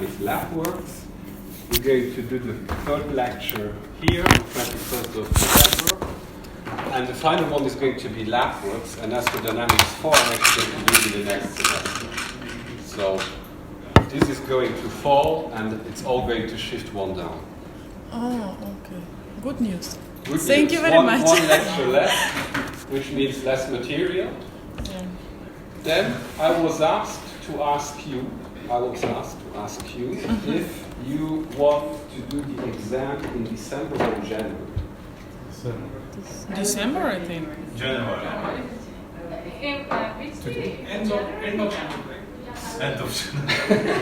Astrodynamics lab works. We're going to do the third lecture here on 21st of November. And the final one is going to be lab works, and Astrodynamics 4 I'm actually going to do in the next semester. So this is going to fall, and it's all going to shift one down. Oh, okay. Good news. Good Thank news. you very much. One lecture less, which means less material. Yeah. Then I was asked to ask you if you want to do the exam in December or January. December, I think. January. End of January. End of January.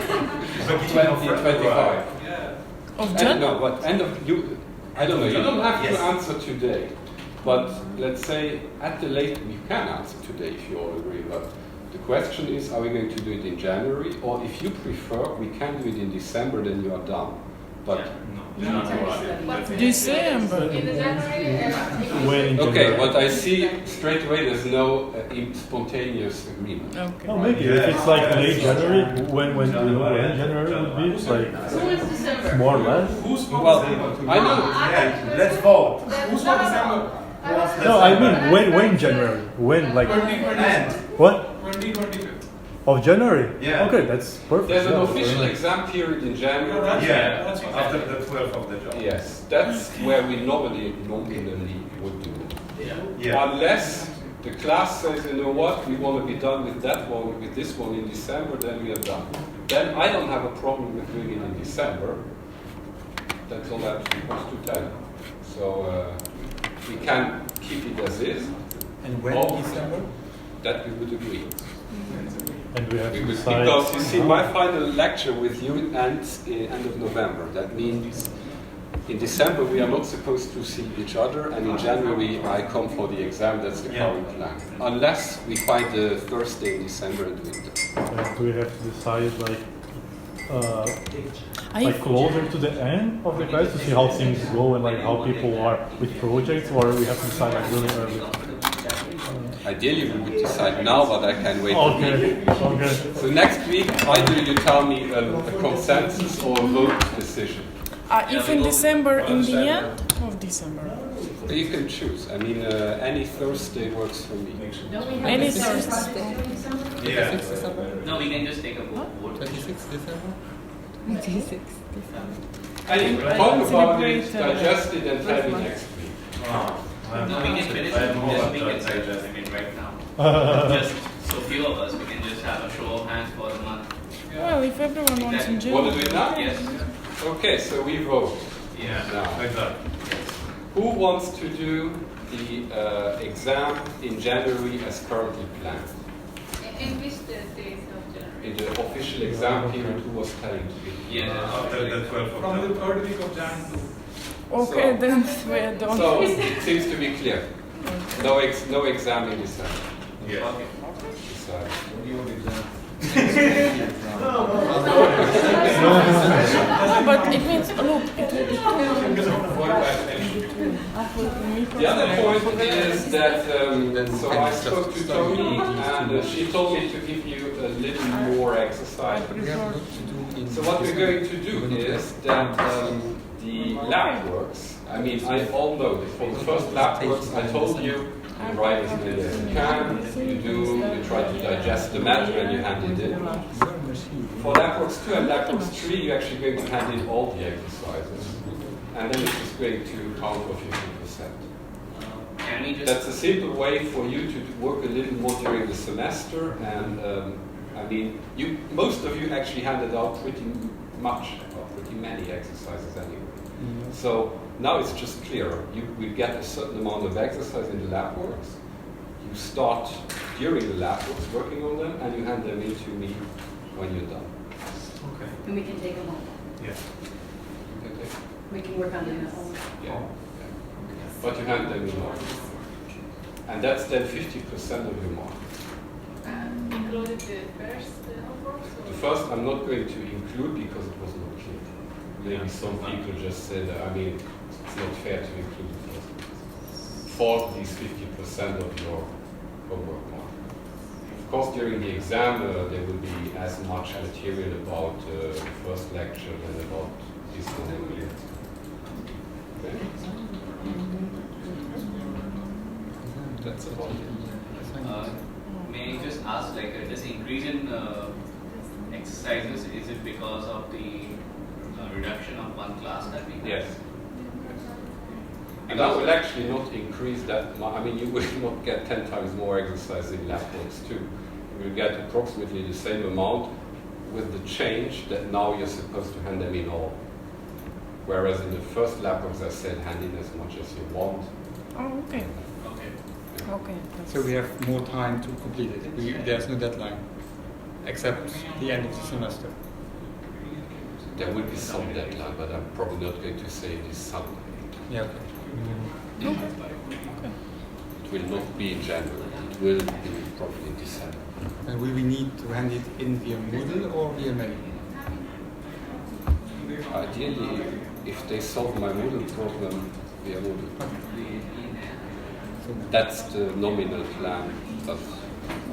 2025. Of January? No, but end of you. I don't know. You don't have Yes. to answer today, but let's say at the late you can answer today if you all agree. But the question is, are we going to do it in January, or if you prefer, we can do it in December. Then you are done. But December. In the January. okay, but I see straight away there's no spontaneous agreement. Okay. Oh, maybe if it's like late January, when January would be, it's like Who is December? more or less. Well, I know. Let's vote. Who's for December? No, I mean when in January? When like what? 2025. Of January? Yeah. Okay, that's perfect. There's an Yeah, official very nice. exam period in January. Yeah, That's fine. after the 12th of the job. Yes, that's where we nominally would do it. Yeah. Unless the class says, you know what, we want to be done with that one, with this one in December, then we are done. Then I don't have a problem with doing it in December. That's all I'm supposed to tell you. So we can keep it as is. And when Or December? that we would agree. And we have to decide. Because you see, my final lecture with you ends end of November. That means in December we are not supposed to see each other, and in January I come for the exam. That's the current plan. Unless we find the Thursday in December and do it. Do we have to decide I closer to the end of the class to see how things go and like how people are with projects, or we have to decide like really early? Ideally we would decide now, but I can wait a week. Okay. So next week, either you tell me a consensus or a vote decision. if in December, in the end of December. You can choose. I mean, any Thursday works for me. Any Thursday. Yeah. No, we can just take a vote. 26th December? Anyway, talk about it, digest it, and tell me next week. No, we can finish it this week and digesting it right now. Just so few of us, we can just have a show of hands for the month. Well, if everyone wants in Want to January. do it now? Yes. Okay, so we vote. Yeah. Now, Exactly. who wants to do the exam in January as currently planned? In which days of January? In the official exam period, who was telling to you? Yeah. After the 12th of From the January. third week of Jan to. Okay, So- then we're done. So, it seems to be clear. No exam in December. Yes. Decide. No, but it means, look, it will be The other point is that, so I spoke to Tony, and she told me to give you a little more exercise. So what we're going to do is that the lab works, I mean, I all know that for the first lab works, I told you, you write as many as you can, you try to digest the matter and you hand it in. For lab works 2 and lab works 3, you're actually going to hand in all the exercises. And then it's just going to count for 50%. Can we just That's a simple way for you to work a little more during the semester, and I mean, most of you actually handed out pretty many exercises anyway. So now it's just clearer. You will get a certain amount of exercise in the lab works. You start during the lab works working on them, and you hand them in to me when you're done. Okay. And we can take them home. Yes. Okay? We can work on them at home. Yeah. But you hand them in all. And that's then 50% of your mark. Included the first homework? The first I'm not going to include because it was not clear. Maybe some people just said, I mean, it's not fair to include the first for these 50% of your homework mark. course, during the exam, there will be as much material about the first lecture than about this one. Okay? That's about it. May I just ask, like, this increase in exercises, is it because of the reduction of one class that we have? Yes. And that will actually not increase that much. I mean, you will not get 10 times more exercise in lab blocks too. You will get approximately the same amount with the change that now you're supposed to hand them in all. Whereas in the first lab blocks, I said hand in as much as you want. Oh, okay. Okay. Okay. So we have more time to complete it. There's no deadline, except the end of the semester. There will be some deadline, but I'm probably not going to say this summer. Yeah. Okay. Okay. It will not be in January. It will be probably in December. And will we need to hand it in via Moodle or via mail? Ideally, if they solve my Moodle problem via Moodle. So That's the nominal plan, but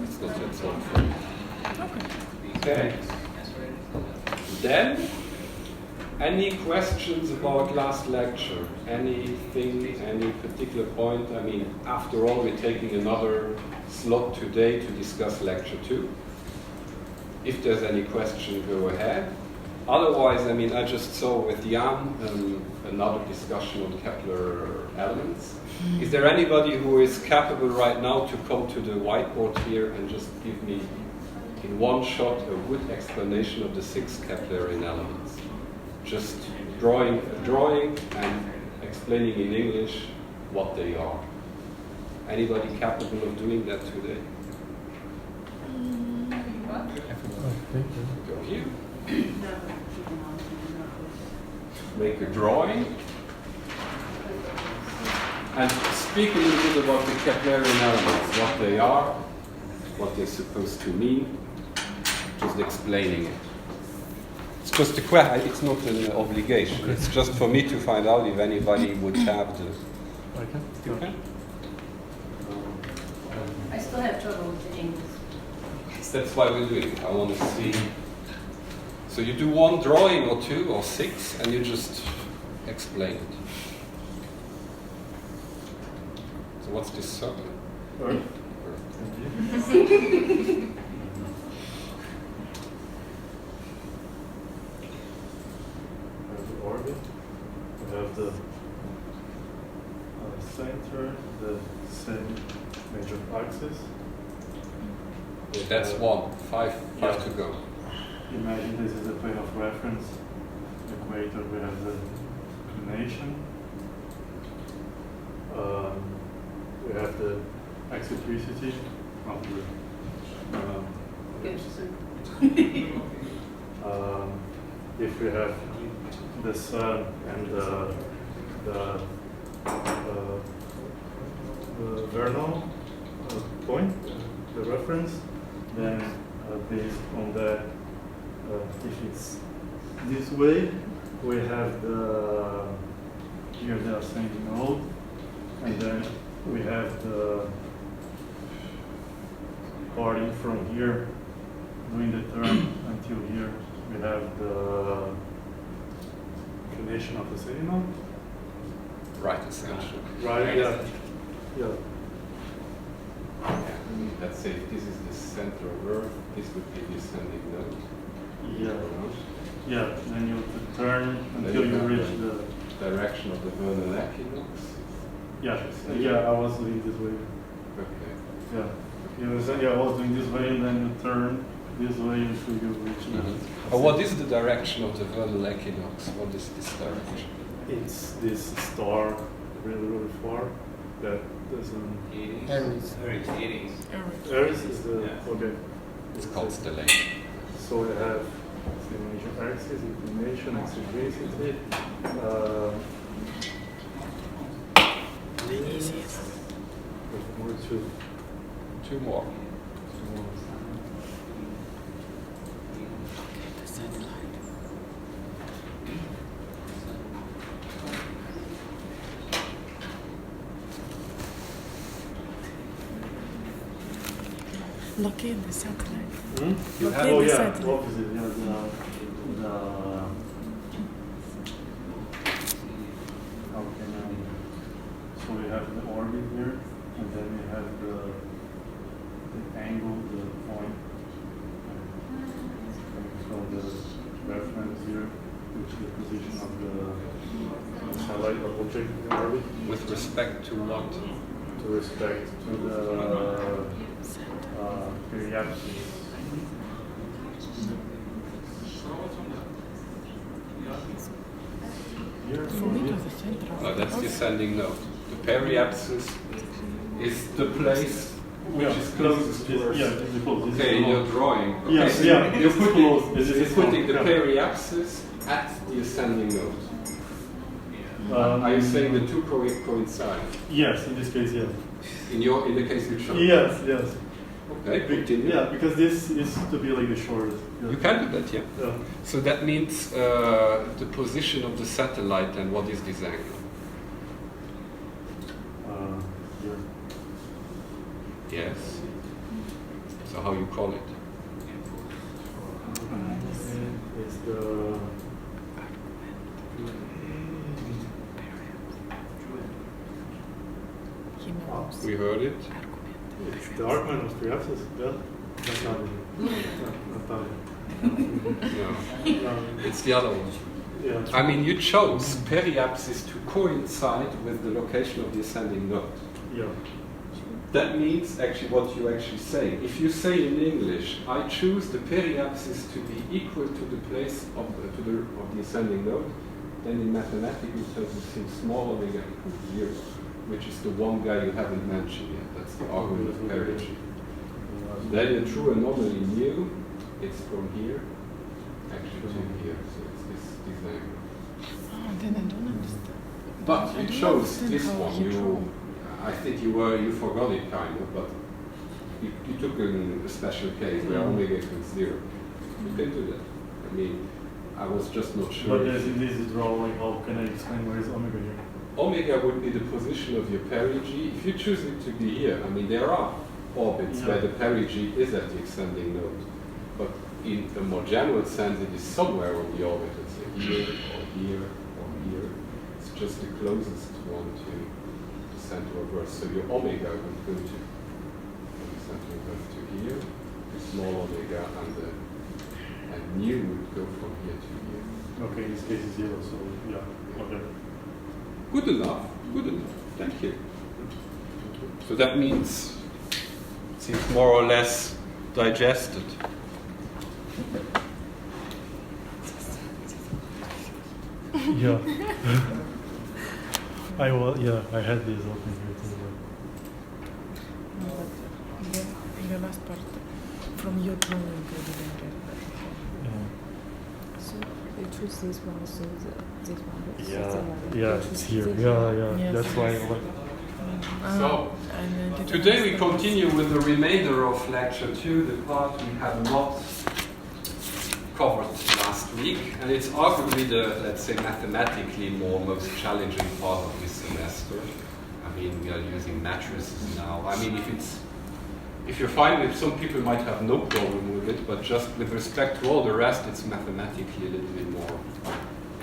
it's not yet solved for me. Okay. Then, any questions about last lecture? Anything, any particular point? I mean, after all, we're taking another slot today to discuss lecture 2. If there's any question, go ahead. Otherwise, I mean, I just saw with Jan another discussion on Kepler elements. Is there anybody who is capable right now to come to the whiteboard here and just give me, in one shot, a good explanation of the 6 Keplerian elements? Just drawing and explaining in English what they are. Anybody capable of doing that today? Go here. Make a drawing. And speak a little bit about the Keplerian elements, what they are, what they're supposed to mean, just explaining it. It's just a question, it's not an obligation. It's just for me to find out if anybody would have the... Okay? I still have trouble with the English. That's why we're doing it. I want to see. So you do one drawing or 2 or 6 and you just explain it. So what's this circle? Earth. We have the orbit, we have the center, the same major axis. That's 1. 5 to go. Imagine this is a plane of reference. Equator, we have the inclination. We have the eccentricity of the if we have the sun and the vernal point, the reference, then based on that, if it's this way, we have the here the ascending node, and then we have the party from here doing the turn until here. We have the inclination of the ascending node. Right, essentially. Right, yeah. Yeah. Let's say if this is the center of Earth, this would be the ascending node. Yeah. Yeah, then you have to turn until you reach the direction of the vernal equinox. Yeah, I was doing this way. Okay. Yeah. You understand? Yeah, I was doing this way and then you turn this way until you reach the What is the direction of the vernal equinox? What is this direction? It's this star really, really far that doesn't... Aries. Aries is the... Yeah. Okay. It's constellation. So we have the major axis, inclination, eccentricity. More two. 2 more. Locate the satellite. Hmm? You have- Locate Oh the yeah, satellite. obviously, yeah, how can I, so we have the orbit here, and then we have the angle, the point coming from the reference here, which is the position of the satellite or object in the orbit, With respect to what? to respect to the periapsis. Here, For me, to the center. Oh, that's the ascending node. The periapsis is the place which Yeah, is closest to Earth. Yeah, it's the closest. Okay, in your drawing. Okay, Yeah, so yeah, you're it's putting, close. It's you're putting the close, yeah. periapsis at the ascending node. Yeah. Are you saying the two coincide? Yes, in this case, yes. In the case you showed? Yes, yes. Okay, continue. Yeah, because this is to be like the shortest. Yeah. You can do that, yeah. Yeah. So that means the position of the satellite and what is this angle? Yeah. Yes. So how you call it? It's the He knows. We heard it. it's the argument of periapsis. Yeah. That's not it. No, it's the other one. Yeah. I mean, you chose periapsis to coincide with the location of the ascending node. Yeah. That means actually what you actually say. If you say in English, I choose the periapsis to be equal to the place of the ascending node, then in mathematical terms it seems small omega equals 0, which is the one guy you haven't mentioned yet. That's the argument of parity. Then the true anomaly mu, it's from here, actually to here. So it's this angle. Oh, then I don't understand. But I you don't chose understand this how one. he drew. I think you forgot it kind of, but you took a special case where omega equals 0. You can do that. I mean, I was just not sure. But there's in this drawing, how can I explain where is omega here? Omega would be the position of your perigee. If you choose it to be here, I mean, there are orbits where the perigee is at the extending node. But in a more general sense, it is somewhere on the orbit. Let's say here, or here, or here. It's just the closest one to the center of Earth. So your omega would go to from the center of Earth to here, the small omega, and mu would go from here to here. Okay, in this case it's 0, so yeah. Okay. Good enough. Good enough. Thank you. So that means it seems more or less digested. Yeah. I had this open here too. No, but the last part from your drawing I didn't get. So you choose this one, so this one. This Yeah, one. yeah, You it's choose here. this Yeah, one. yeah. Yes. That's why I like. So, And I didn't today we understand. continue with the remainder of lecture 2, the part we have not covered last week, and it's arguably the, let's say, mathematically most challenging part of this semester. I mean, we are using matrices now. I mean, if you're fine with, some people might have no problem with it, but just with respect to all the rest, it's mathematically a little bit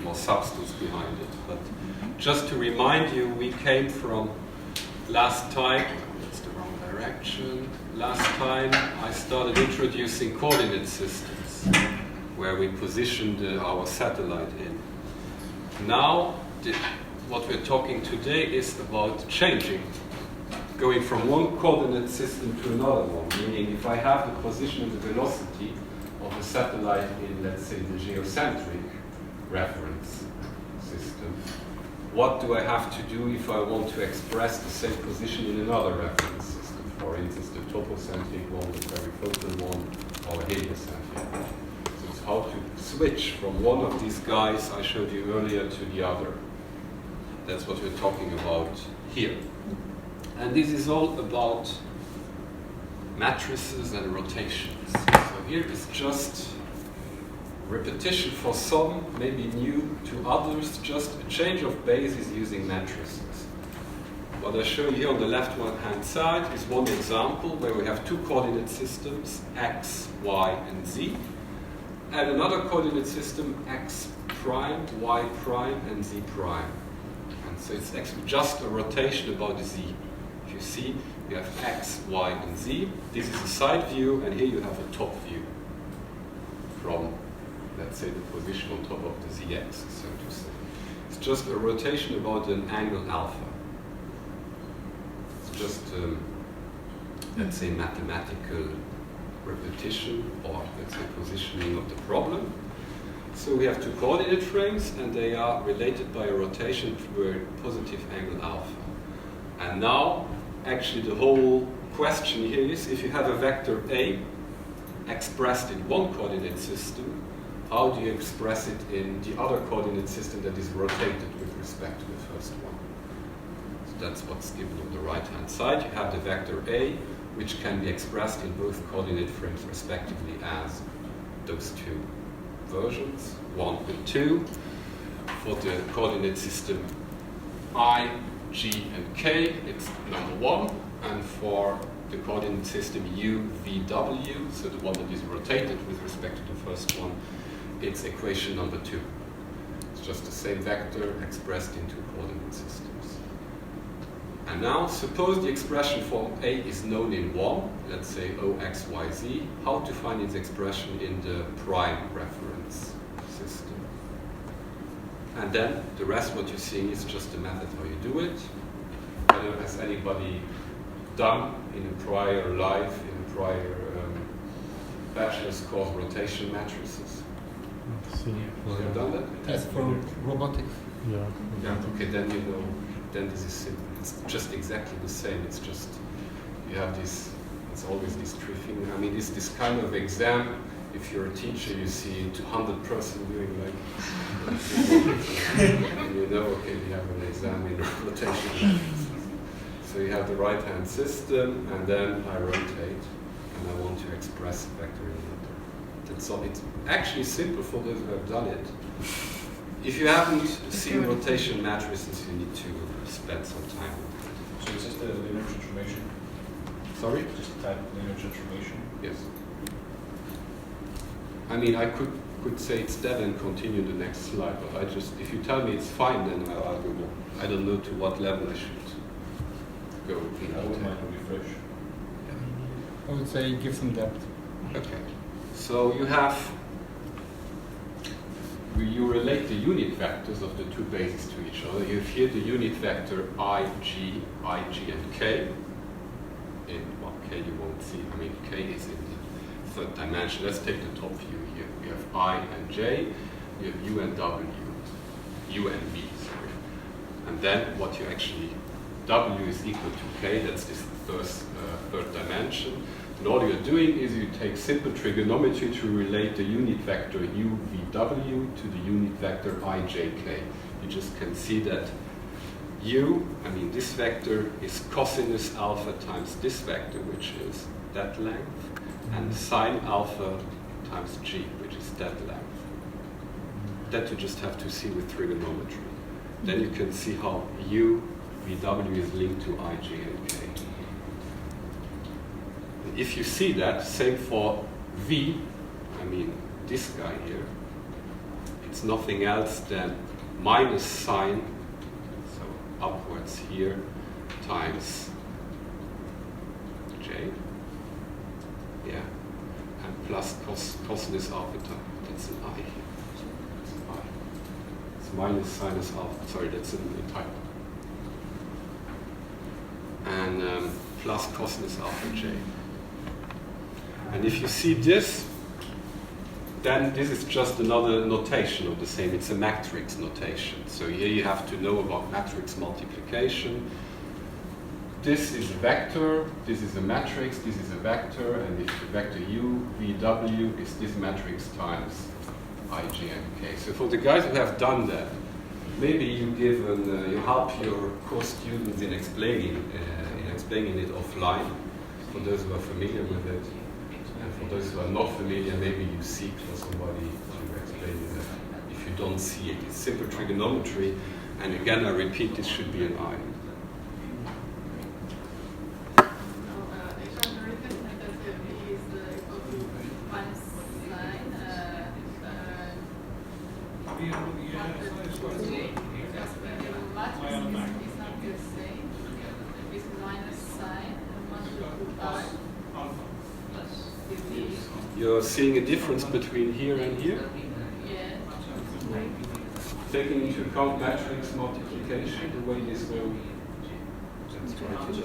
more substance behind it. But just to remind you, we came from last time, that's the wrong direction. Last time I started introducing coordinate systems, where we positioned our satellite in. Now, what we're talking today is about changing, going from one coordinate system to another one, meaning if I have the position and the velocity of a satellite in, let's say, the geocentric reference system, what do I have to do if I want to express the same position in another reference system? For instance, the topocentric one, the perifocal one, or heliocentric one. So it's how to switch from one of these guys I showed you earlier to the other. That's what we're talking about here. And this is all about matrices and rotations. So here is just repetition for some, maybe new to others, just a change of basis using matrices. what I show you here on the left-hand side is one example where we have two coordinate systems, x, y, and z, and another coordinate system, x prime, y prime, and z prime. And so it's actually just a rotation about the z. If you see, you have x, y, and z. This is a side view, and here you have a top view from, let's say, the position on top of the z-axis, so to say. It's just a rotation about an angle alpha. It's just, let's say, mathematical repetition, or let's say positioning of the problem. So we have two coordinate frames, and they are related by a rotation through a positive angle alpha. And now, actually, the whole question here is, if you have a vector A expressed in one coordinate system, how do you express it in the other coordinate system that is rotated with respect to the first one? So that's what's given on the right-hand side. You have the vector A, which can be expressed in both coordinate frames respectively as those two versions, 1 and 2. For the coordinate system I, G, and K, it's number 1. And for the coordinate system U, V, W, so the one that is rotated with respect to the first one, it's equation number 2. It's just the same vector expressed in two coordinate systems. And now, suppose the expression for A is known in 1, let's say O, X, Y, Z, how to find its expression in the prime reference system. And then the rest, what you're seeing is just the method how you do it. I don't know, has anybody done in a prior life, in a prior bachelor's course rotation matrices? You have done that? That's for robotics. Yeah. Okay, then you know, then this is simple. It's just exactly the same. It's just, you have this, it's always this tree thing. I mean, this kind of exam, if you're a teacher, you see 200% doing like, and you know, okay, we have an exam in rotation. So you have the right-hand system, and then I rotate, and I want to express a vector in it. That's all. It's actually simple for those who have done it. If you haven't seen rotation matrices, you need to spend some time with it. So is this the linear transformation? Sorry? Just the type of linear transformation? Yes. I mean, I could say it's dead and continue the next slide, but I just, if you tell me it's fine, then I'll go more. I don't know to what level I should go. I wouldn't mind a refresh. I would say give some depth. Okay. So you have, you relate the unit vectors of the two bases to each other. You have here the unit vector IG, and K. In, well, K you won't see. I mean, K is in the third dimension. Let's take the top view here. We have I and J. You have U and W. U and V, sorry. And then what you actually, W is equal to K. That's this third dimension. And all you're doing is you take simple trigonometry to relate the unit vector UVW to the unit vector IJK. You just can see that U, I mean this vector, is cosinus alpha times this vector, which is that length, and sine alpha times G, which is that length. That you just have to see with trigonometry. Then you can see how UVW is linked to IJ and K. If you see that, same for V, I mean this guy here, it's nothing else than minus sine, so upwards here, times J, yeah, and plus cosinus alpha times, that's an I here, it's an I. It's minus sinus alpha, sorry, that's a typo. And plus cosinus alpha J. And if you see this, then this is just another notation of the same. It's a matrix notation. So here you have to know about matrix multiplication. This is a vector, this is a matrix, this is a vector, and if the vector U, V, W is this matrix times I, J, and K. So for the guys who have done that, maybe you give you help your course students in explaining it offline, for those who are familiar with it. And for those who are not familiar, maybe you seek for somebody to explain it if you don't see it. It's simple trigonometry, and again, I repeat, this should be an I. to J. Because the matrix is not the same. It's minus sign and 1 to I. You're seeing a difference between here and here? Yeah. Taking into account matrix multiplication, the way this will. Let's try to do.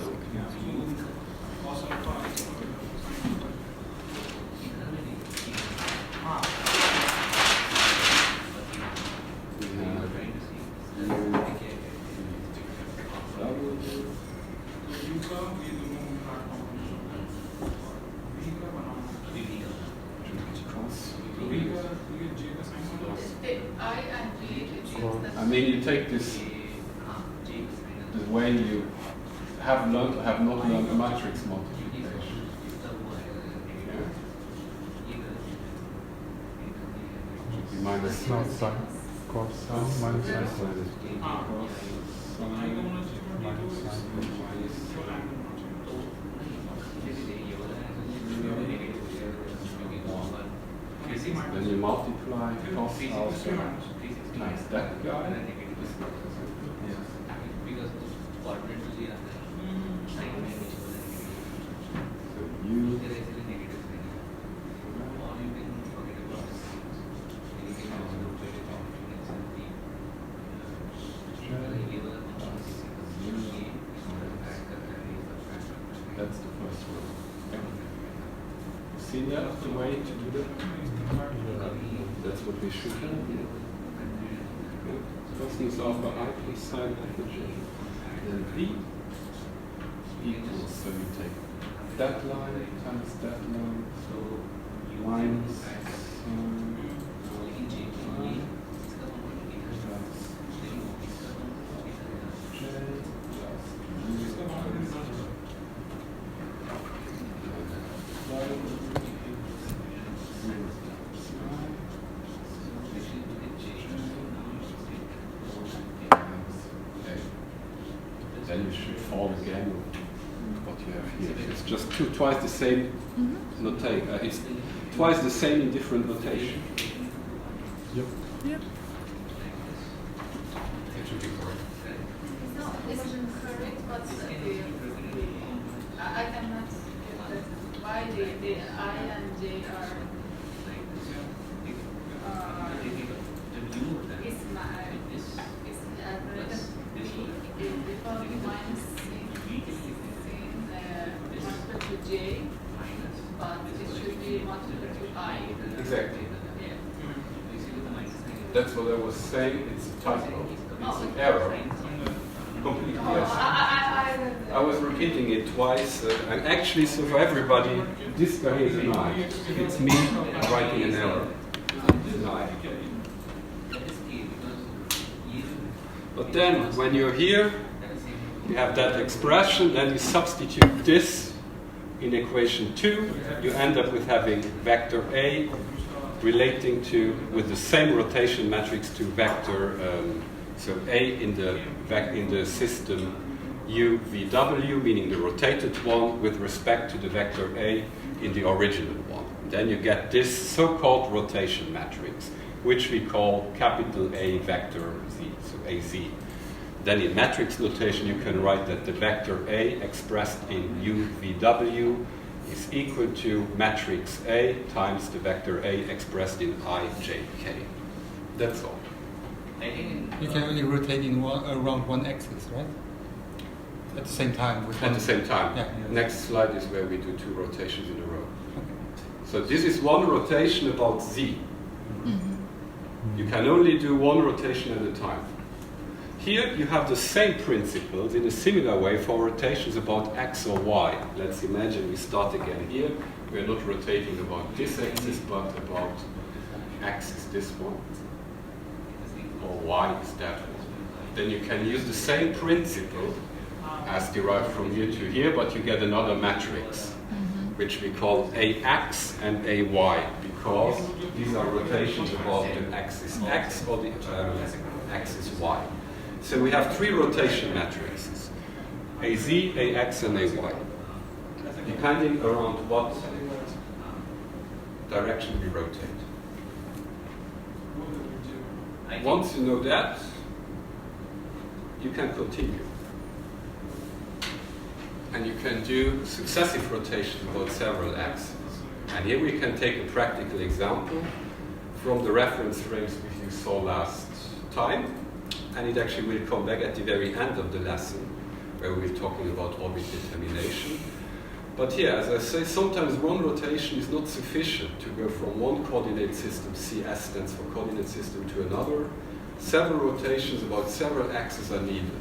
I mean, you take this, the way you have learned or have not learned matrix multiplication. Yeah? Minus Not sine, cos sine, minus sine, cos sine, minus sine. Then you multiply cos alpha times that guy. So u that's the first one. See that the way to do that? That's what we should do. Cosine alpha I plus sine alpha j. Then v equals, so you take that line times that line, so minus sine alpha j plus then you should fall again with what you have here. It's just twice the same notation. It's twice the same in different notation. Yep. Yeah. It should be correct. No, it's correct, but I cannot get that. Why the I and J are minus multiplied to J, but it should be multiplied to I. Exactly. Yeah. That's what I was saying. It's a typo. It's an error. Completely. Yes. I was repeating it twice, and actually, so for everybody, this guy is an I. It's me writing an error. It's an I. But then, when you're here, you have that expression, then you substitute this in equation 2, you end up with having vector A relating to, with the same rotation matrix to vector, so A in the system U VW, meaning the rotated one, with respect to the vector A in the original one. Then you get this so-called rotation matrix, which we call capital A vector Z, so AZ. Then in matrix notation, you can write that the vector A expressed in U VW is equal to matrix A times the vector A expressed in IJK. That's all. You can only rotate in around one axis, right? At the same time. At the same time. Yeah. Next slide is where we do 2 rotations in a row. So this is one rotation about Z. You can only do one rotation at a time. Here you have the same principles in a similar way for rotations about X or Y. Let's imagine we start again here. We're not rotating about this axis, but about X is this one, or Y is that one. Then you can use the same principle as derived from here to here, but you get another matrix, which we call AX and AY, because these are rotations about the axis X or the axis Y. So we have 3 rotation matrices, AZ, AX, and AY, depending around what direction we rotate. I once you know that, you can continue. And you can do successive rotation about several axes. And here we can take a practical example from the reference frames which you saw last time. And it actually will come back at the very end of the lesson, where we're talking about orbit determination. But here, as I say, sometimes one rotation is not sufficient to go from one coordinate system, CS stands for coordinate system, to another. Several rotations about several axes are needed.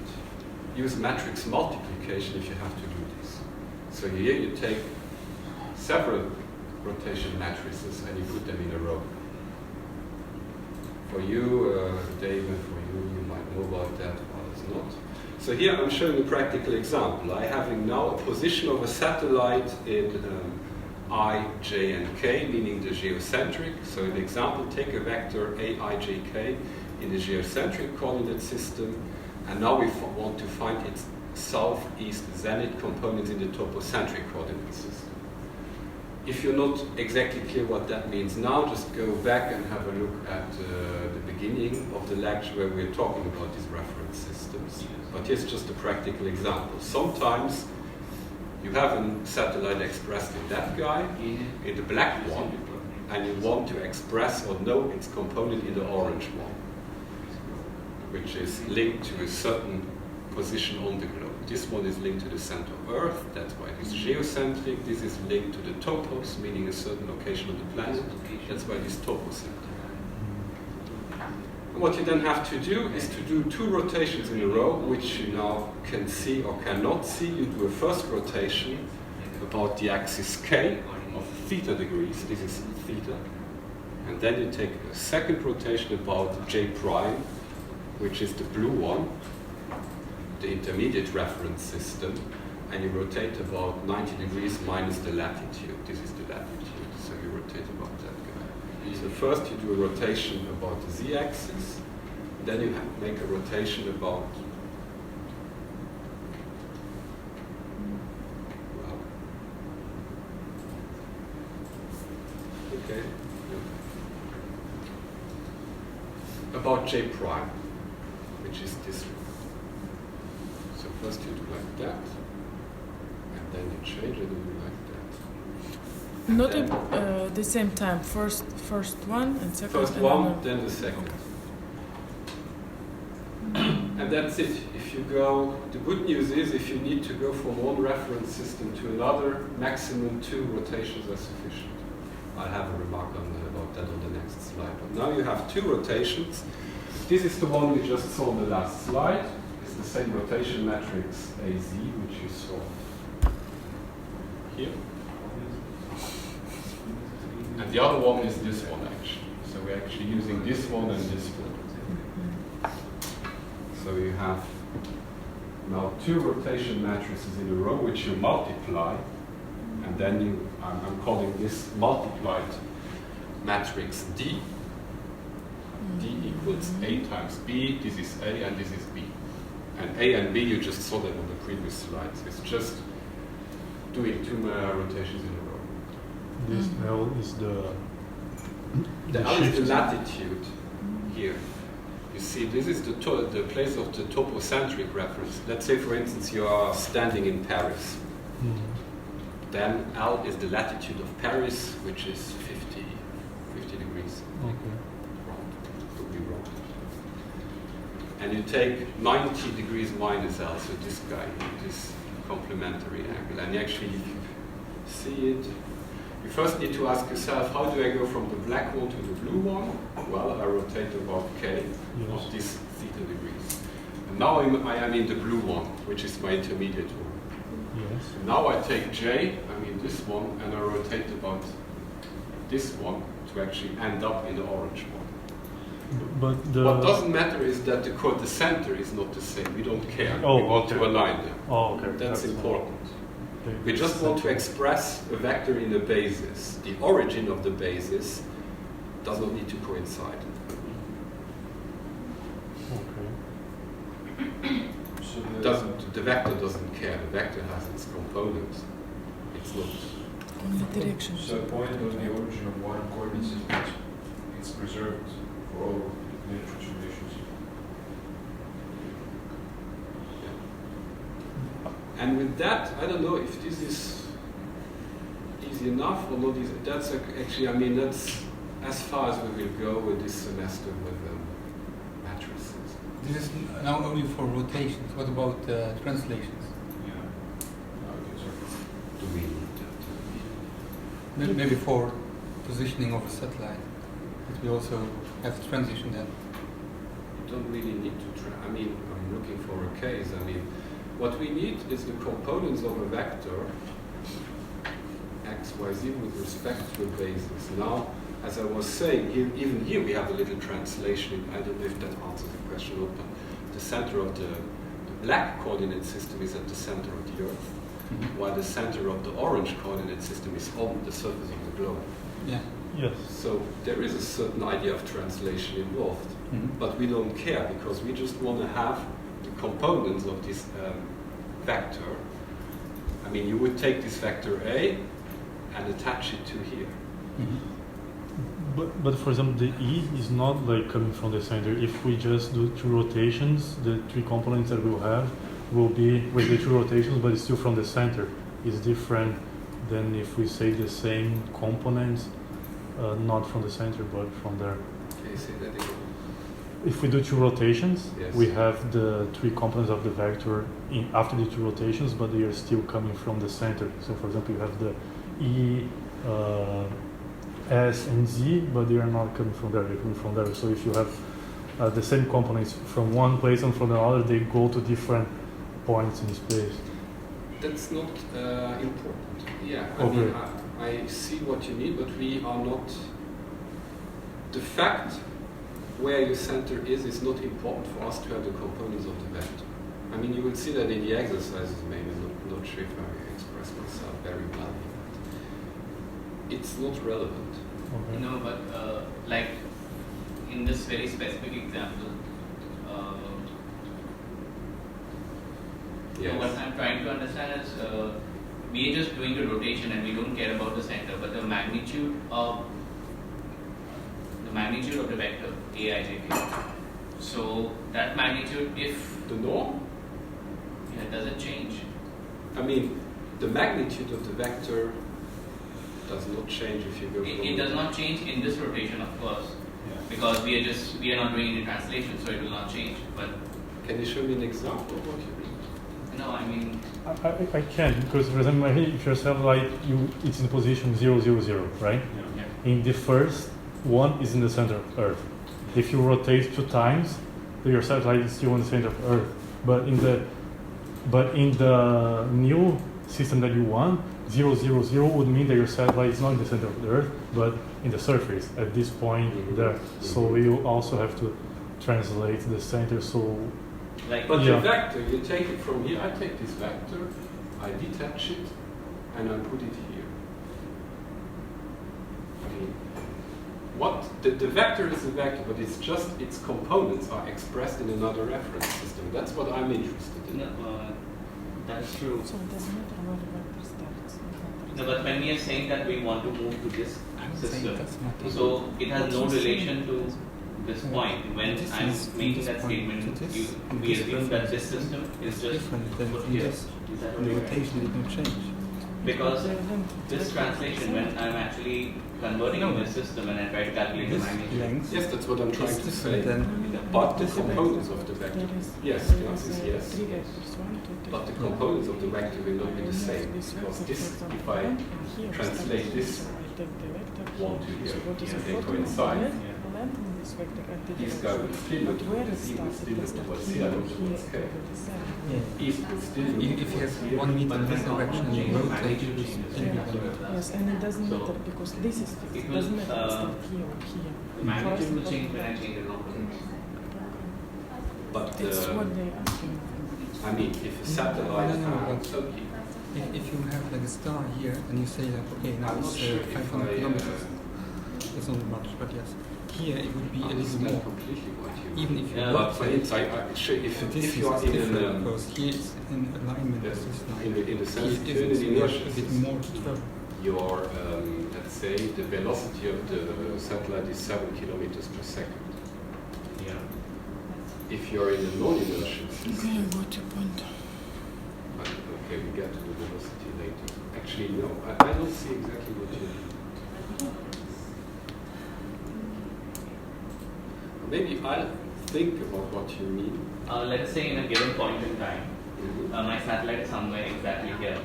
Use matrix multiplication if you have to do this. So here you take several rotation matrices and you put them in a row. For you, David, for you might know about that, others not. So here I'm showing a practical example. I have now a position of a satellite in I, J, and K, meaning the geocentric. So in the example, take a vector A, I, J, K in the geocentric coordinate system, and now we want to find its southeast zenith components in the topocentric coordinate system. If you're not exactly clear what that means now, just go back and have a look at the beginning of the lecture where we're talking about these reference systems. But here's just a practical example. Sometimes you have a satellite expressed in that guy, in the black one, and you want to express or know its component in the orange one, which is linked to a certain position on the globe. This one is linked to the center of Earth, that's why it is geocentric. This is linked to the topos, meaning a certain location on the planet, that's why it is topocentric. And what you then have to do is to do two rotations in a row, which you now can see or cannot see. You do a first rotation about the axis K of theta degrees, this is theta, and then you take a second rotation about J prime, which is the blue one, the intermediate reference system, and you rotate about 90 degrees minus the latitude. This is the latitude, so you rotate about that guy. So first you do a rotation about the z-axis, then you make a rotation about about J prime, which is this one. So first you do like that, and then you change it and do like that. Not at the same time. First one and second. First one, then the second. And that's it. If you go, the good news is if you need to go from one reference system to another, maximum 2 rotations are sufficient. I'll have a remark about that on the next slide. But now you have 2 rotations. This is the one we just saw on the last slide. It's the same rotation matrix AZ, which you saw here. And the other one is this one, actually. So we're actually using this one and this one. So you have now 2 rotation matrices in a row, which you multiply. And then I'm calling this multiplied matrix D. D equals A times B. This is A and this is B. And A and B, you just saw that on the previous slides. It's just doing 2 rotations in a row. This L is the L is the latitude here. You see, this is the place of the topocentric reference. Let's say, for instance, you are standing in Paris. Then L is the latitude of Paris, which is 50 degrees. Okay. Wrong. Could be wrong. And you take 90 degrees minus L, so this guy, this complementary angle. And actually, if you see it, you first need to ask yourself, how do I go from the black one to the blue one? Well, I rotate about K of this theta degrees. And now I am in the blue one, which is my intermediate one. Yes. Now I take J, I mean this one, and I rotate about this one to actually end up in the orange one. But what doesn't matter is that the center is not the same. We don't care. Oh, we want okay. to align them. Oh, okay. That's important. Okay. We just want to express a vector in a basis. The origin of the basis does not need to coincide. Okay. So The vector doesn't care. The vector has its components. It's not. Only direction. So the point of the origin of one coordinate system, it's preserved for all linear transformations. And with that, I don't know if this is easy enough or not easy. That's actually, I mean, that's as far as we will go with this semester with matrices. This is now only for rotations. What about translations? Do we need that? Maybe for positioning of a satellite. But we also have to transition then. You don't really need to I mean, I'm looking for a case. I mean, what we need is the components of a vector x, y, z with respect to a basis. Now, as I was saying, even here we have a little translation. I don't know if that answers the question or not, but the center of the black coordinate system is at the center of the Earth, while the center of the orange coordinate system is on the surface of the globe. Yeah. Yes. So there is a certain idea of translation involved, but we don't care because we just want to have the components of this vector. I mean, you would take this vector A and attach it to here. But for example, the E is not like coming from the center. If we just do 2 rotations, the 3 components that we'll have will be with the 2 rotations, but it's still from the center. It's different than if we say the same components, not from the center, but from there. Can you say that again? If we do 2 rotations, Yes. we have the 3 components of the vector after the 2 rotations, but they are still coming from the center. So for example, you have the E, S, and Z, but they are not coming from there, they're coming from there. So if you have the same components from one place and from the other, they go to different points in space. That's not important. Yeah, I Okay. mean, I see what you need, but we are not. The fact where your center is not important for us to have the components of the vector. I mean, you will see that in the exercises, maybe not sure if I express myself very well. It's not relevant. Okay. No, but like in this very specific example, Yes. what I'm trying to understand is we are just doing the rotation and we don't care about the center, but the magnitude of the vector Aij. So that magnitude, if The norm? does it change? I mean, the magnitude of the vector does not change if you go from. It does not change in this rotation, of course, because we are not doing any translation, so it will not change. But Can you show me an example of what you mean? no, I mean, I can, because for example, if your satellite, it's in position 0, 0, 0, right? In the first one is in the center of Earth. If you rotate 2 times, your satellite is still in the center of Earth. But in the new system that you want, 0, 0, 0 would mean that your satellite is not in the center of the Earth, but in the surface at this point there. So you also have to translate the center. So like But Yeah. the vector, you take it from here. I take this vector, I detach it, and I put it here. I mean, the vector is a vector, but it's just its components are expressed in another reference system. That's what I'm interested in. no, that's true. So it doesn't matter where the vector starts. No, but when we are saying that we want to move to this I'm saying system, that's not so it has no But he's relation saying to this point. When This I'm is making this that point statement, to this, we this assume that reference this system is just different than put in here. this. Is that The what rotation did not change. Because this translation, when I'm actually converting in this system and I try to calculate the This magnitude, length Yes, that's what I'm trying is to say. different than But the components of the vector. Yes, the answer is yes. 3 vectors, 1, 2, 3. But the components of the vector will not be the same, because this, if I translate this one to here, and they coincide, this guy will still look towards Z, will still look towards Z, I don't know what's K. East will still look if you towards have here. 1 meter in this direction and you change the rotate magnitude it, changes. then you can Yes, and it doesn't So, matter because this is fixed. it It will, doesn't matter it's not here or here. the magnitude will change when I change the components. But It's what they're asking. I mean, if a satellite, No, but- okay, If you have like a star here and you say like, okay, now I'm not it's sure if 500 I, kilometers, it's not much, but yes. Here it would be a little understand more, completely what you even if you Yeah. But for insight, sure, the if distance you are is in different, an, because here it's in alignment with this line. in the sense Here it in isn't, the so you have inertia a bit system, more to travel. your, let's say, the velocity of the satellite is 7 kilometers per second. Yeah. If you're in a non-inertial system, Okay, I got your point. okay, Okay, we get to the velocity later. Actually, no, I don't see exactly what you mean. Maybe I'll think about what you mean. Let us say in a given point in time, Mhm. my satellite is somewhere exactly here,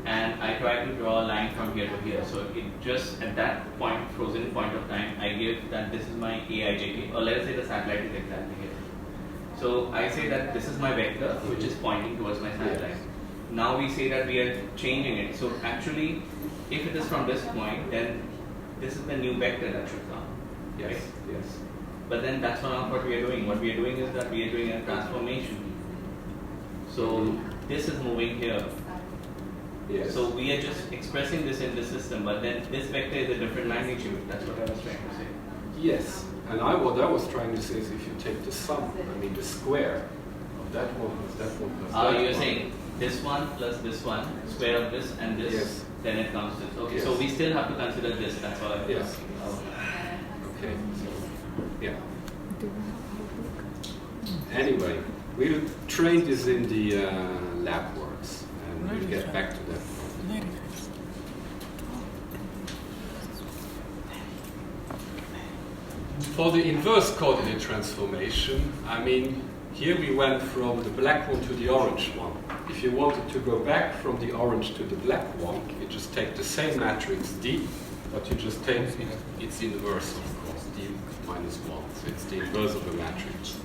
and I try to draw a line from here to here. So it just at that point, frozen point of time, I give that this is my AIJT, or let us say the satellite is exactly here. So I say that this is my vector, which is pointing towards my satellite. Now we say that we are changing it. So actually, if it is from this point, then this is the new vector that should come. Yes, Right? yes. But then that's not what we are doing. What we are doing is that we are doing a transformation. So this is moving here. Yes. So we are just expressing this in the system, but then this vector is a different magnitude. That's what I was trying to say. Yes, and what I was trying to say is if you take the sum, I mean the square of that one plus that one plus that You're one. saying this one plus this one, square of this and this, Yes. then it comes to this. Okay, Yes. so we still have to consider this. That's all I was Yes. asking. Okay, so, yeah. Do you have Outlook? Anyway, we'll train this in the lab works, and we'll get back to that. Very nice. For the inverse coordinate transformation, I mean, here we went from the black one to the orange one. If you wanted to go back from the orange to the black one, you just take the same matrix D, but you just take its inverse, of course, D minus 1. So it's the inverse of the matrix.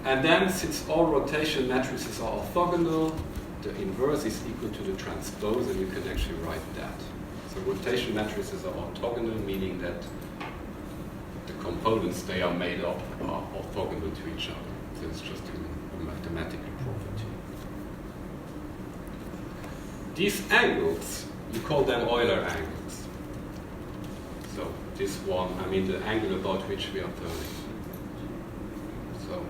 And then, since all rotation matrices are orthogonal, the inverse is equal to the transpose, and you can actually write that. So rotation matrices are orthogonal, meaning that the components they are made of are orthogonal to each other. So it's just a mathematical property. These angles, you call them Euler angles. So this one, I mean the angle about which we are turning. So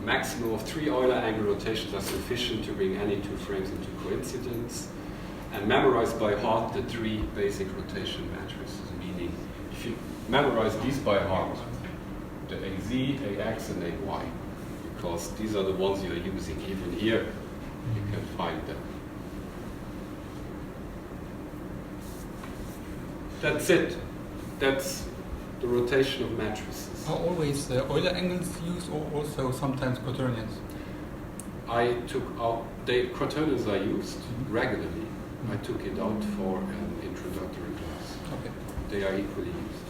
maximum of 3 Euler angle rotations are sufficient to bring any two frames into coincidence, and memorize by heart the 3 basic rotation matrices, meaning if you memorize these by heart, the AZ, AX, and AY, because these are the ones you are using. Even here, you can find them. That's it. That's the rotation of matrices. Are always Euler angles used, or also sometimes quaternions? I took out, quaternions are used regularly. I took it out for an introductory class. Okay. They are equally used.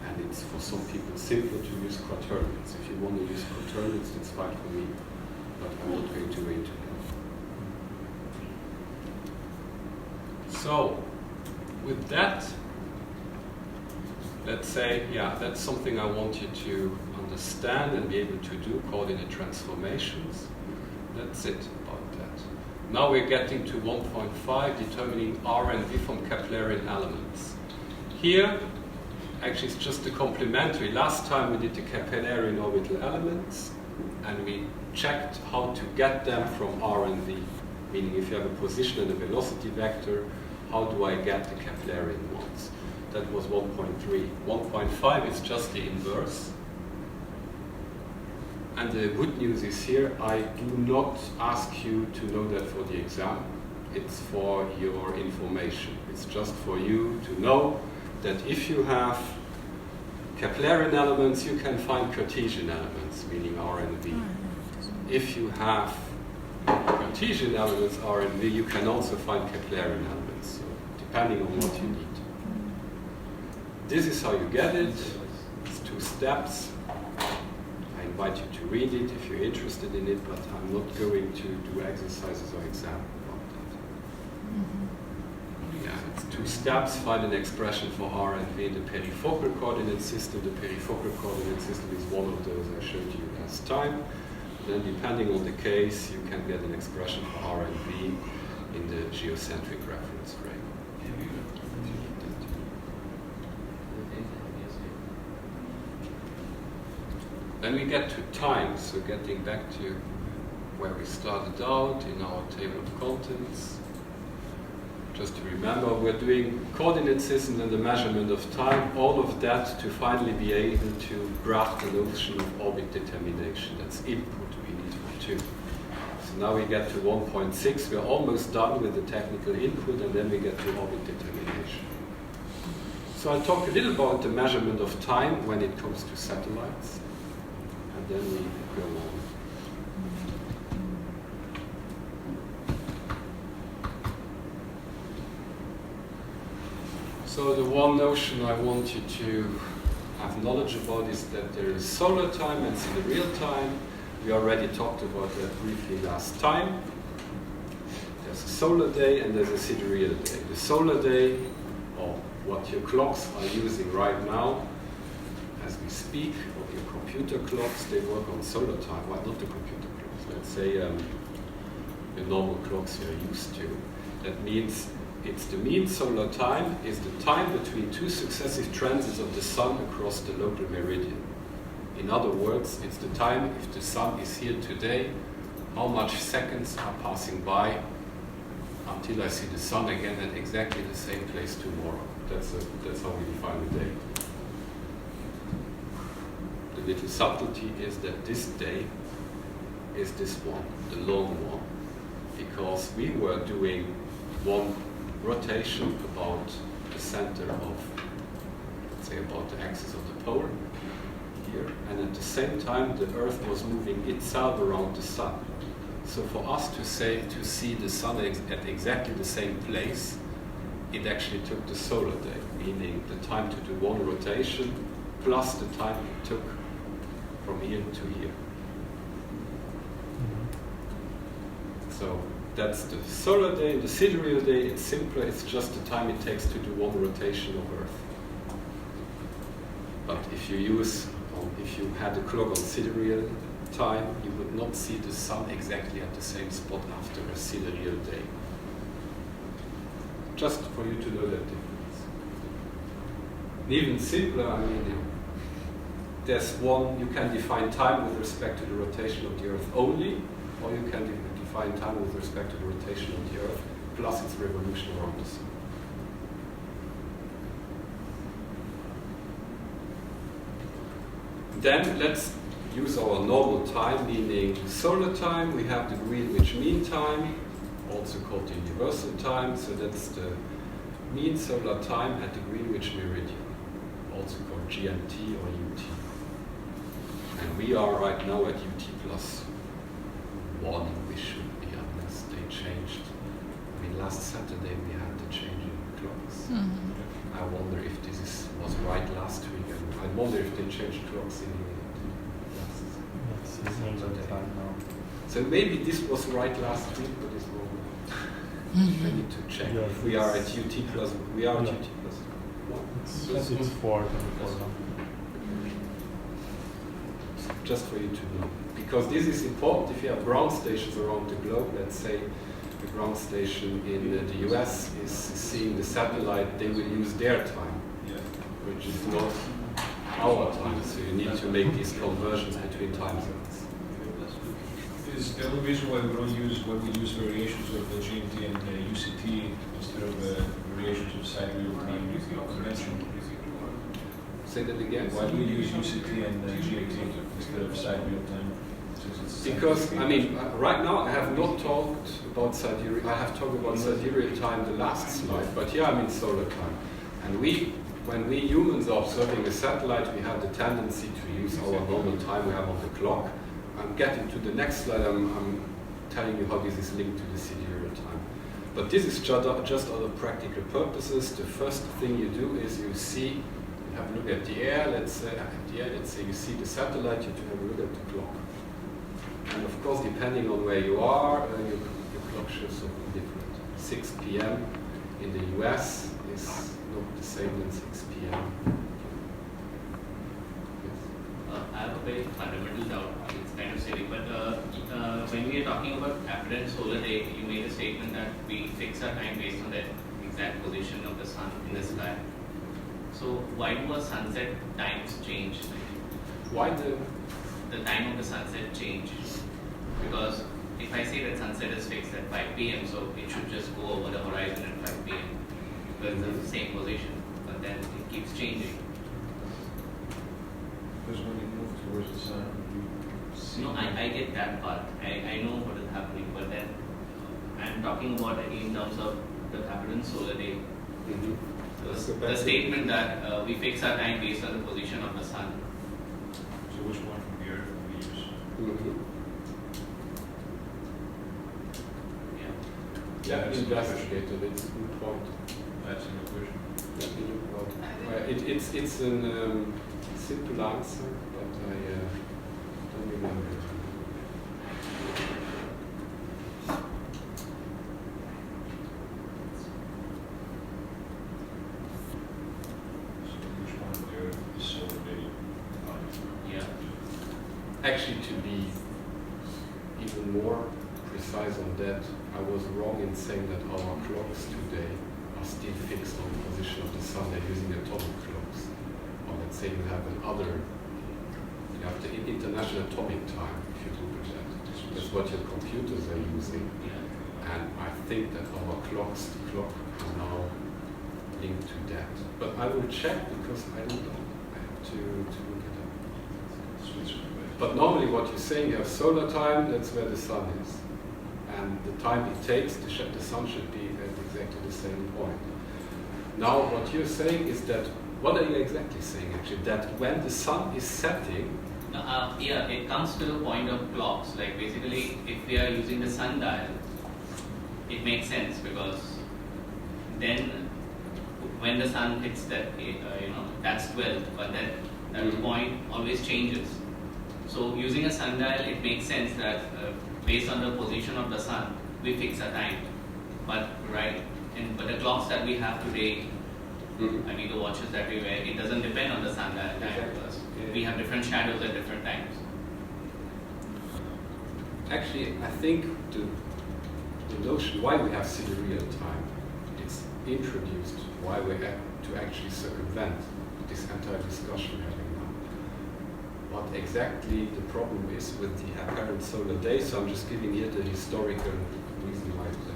And it's for some people simpler to use quaternions. If you want to use quaternions, that's fine for me. But I'm not going to go into that. So, with that, let's say, yeah, that's something I want you to understand and be able to do, coordinate transformations. That's it about that. Now we're getting to 1.5, determining R and V from Keplerian elements. Here, actually it's just a complementary. Last time we did the Keplerian orbital elements, and we checked how to get them from R and V. Meaning if you have a position and a velocity vector, how do I get the Keplerian ones? That was 1.3. 1.5 is just the inverse. And the good news is here, I do not ask you to know that for the exam. It's for your information. It's just for you to know that if you have Keplerian elements, you can find Cartesian elements, meaning R and V. If you have Cartesian elements, R and V, you can also find Keplerian elements, so depending on what you need. This is how you get it. It's 2 steps. I invite you to read it if you're interested in it, but I'm not going to do exercises or exam about that. Yeah, it's 2 steps. Find an expression for R and V in the perifocal coordinate system. The perifocal coordinate system is one of those I showed you last time. Then, depending on the case, you can get an expression for R and V in the geocentric reference frame. Then we get to time, so getting back to where we started out in our table of contents. Just to remember, we're doing coordinate systems and the measurement of time, all of that to finally be able to graph the notion of orbit determination. That's input we need for 2. So now we get to 1.6. We're almost done with the technical input, and then we get to orbit determination. So I'll talk a little about the measurement of time when it comes to satellites, and then we go on. So the one notion I want you to have knowledge about is that there is solar time and sidereal time. We already talked about that briefly last time. There's a solar day and there's a sidereal day. The solar day, or what your clocks are using right now, as we speak, or your computer clocks, they work on solar time. Well, not the computer clocks. Let's say the normal clocks you're used to. That means it's the mean solar time is the time between two successive transits of the sun across the local meridian. In other words, it's the time if the sun is here today, how much seconds are passing by until I see the sun again at exactly the same place tomorrow. That's how we define the day. The little subtlety is that this day is this one, the long one, because we were doing one rotation about the center of, let's say, about the axis of the pole here, and at the same time the Earth was moving itself around the sun. So for us to see the sun at exactly the same place, it actually took the solar day, meaning the time to do one rotation plus the time it took from here to here. So that's the solar day. The sidereal day, it's simpler, it's just the time it takes to do one rotation of Earth. But if you had the clock on sidereal time, you would not see the sun exactly at the same spot after a sidereal day. Just for you to know that difference. And even simpler, I mean, there's one, you can define time with respect to the rotation of the Earth only, or you can define time with respect to the rotation of the Earth plus its revolution around the sun. Then let's use our normal time, meaning solar time. We have the Greenwich Mean Time, also called the universal time. So that's the mean solar time at the Greenwich meridian, also called GMT or UT. And we are right now at UT plus 1. We should be, unless they changed. I mean, last Saturday we had the change in clocks. I wonder if this was right last week. And I wonder if they changed clocks in England last Saturday. So maybe this was right last week, but this moment. I need to check if we are at UT plus. We are at UT plus 1. It's 4. Just for you to know, because this is important. If you have ground stations around the globe, let's say the ground station in the US is seeing the satellite, they will use their time, which is not our time. So you need to make these conversions between time zones. Is the only reason why we use variations of the GMT and UCT instead of variations of sidereal time convention? Say that again. Why do we use UCT and GMT instead of sidereal time? Because, I mean, right now I have not talked about sidereal. I have talked about sidereal time the last slide, but here I mean solar time. And when we humans are observing a satellite, we have the tendency to use our normal time we have on the clock. I'm getting to the next slide. I'm telling you how this is linked to the sidereal time. But this is just out of practical purposes. The first thing you do is you have a look at the air. Let's say you see the satellite. You have a look at the clock. And of course, depending on where you are, your clock shows something different. 6 p.m. in the US is not the same than 6 p.m. I have a very fundamental doubt. It's kind of silly, but when we are talking about apparent solar day, you made a statement that we fix our time based on the exact position of the sun in the sky. So why do our sunset times change? Why the time of the sunset change? Because if I say that sunset is fixed at 5 p.m., so it should just go over the horizon at 5 p.m. because it's the same position, but then it keeps changing. Because when you move towards the sun, you No, I get that part. I know what is happening, but then I'm talking about it in terms of the apparent solar day. The statement that we fix our time based on the position of the sun. So which one from the Earth will we use? Yeah, investigated. It's a good point. That's a good question. Let me look about it's a simple answer, but I don't remember it. So which one from the Earth is solar day? Yeah. Actually, to be even more precise on that, I was wrong in saying that our clocks today are still fixed on the position of the sun. They're using atomic clocks. Or let's say you have you have the International Atomic Time, if you Google that. That's what your computers are using. And I think that our clock are now linked to that. But I will check because I don't know. I have to look it up. But normally what you're saying, you have solar time, that's where the sun is. And the time it takes, the sun should be at exactly the same point. Now what you're saying is that, what are you exactly saying actually? That when the sun is setting, Yeah, it comes to the point of clocks. Like basically, if we are using the sundial, it makes sense because then when the sun hits that, that's 12, but then that point always changes. So using a sundial, it makes sense that based on the position of the sun, we fix a time. But but the clocks that we have today, I mean the watches that we wear, it doesn't depend on the sundial time because we have different shadows at different times. actually I think the notion why we have sidereal time, it's introduced why we have to actually circumvent this entire discussion we're having now. What exactly the problem is with the apparent solar day, so I'm just giving here the historical reason why the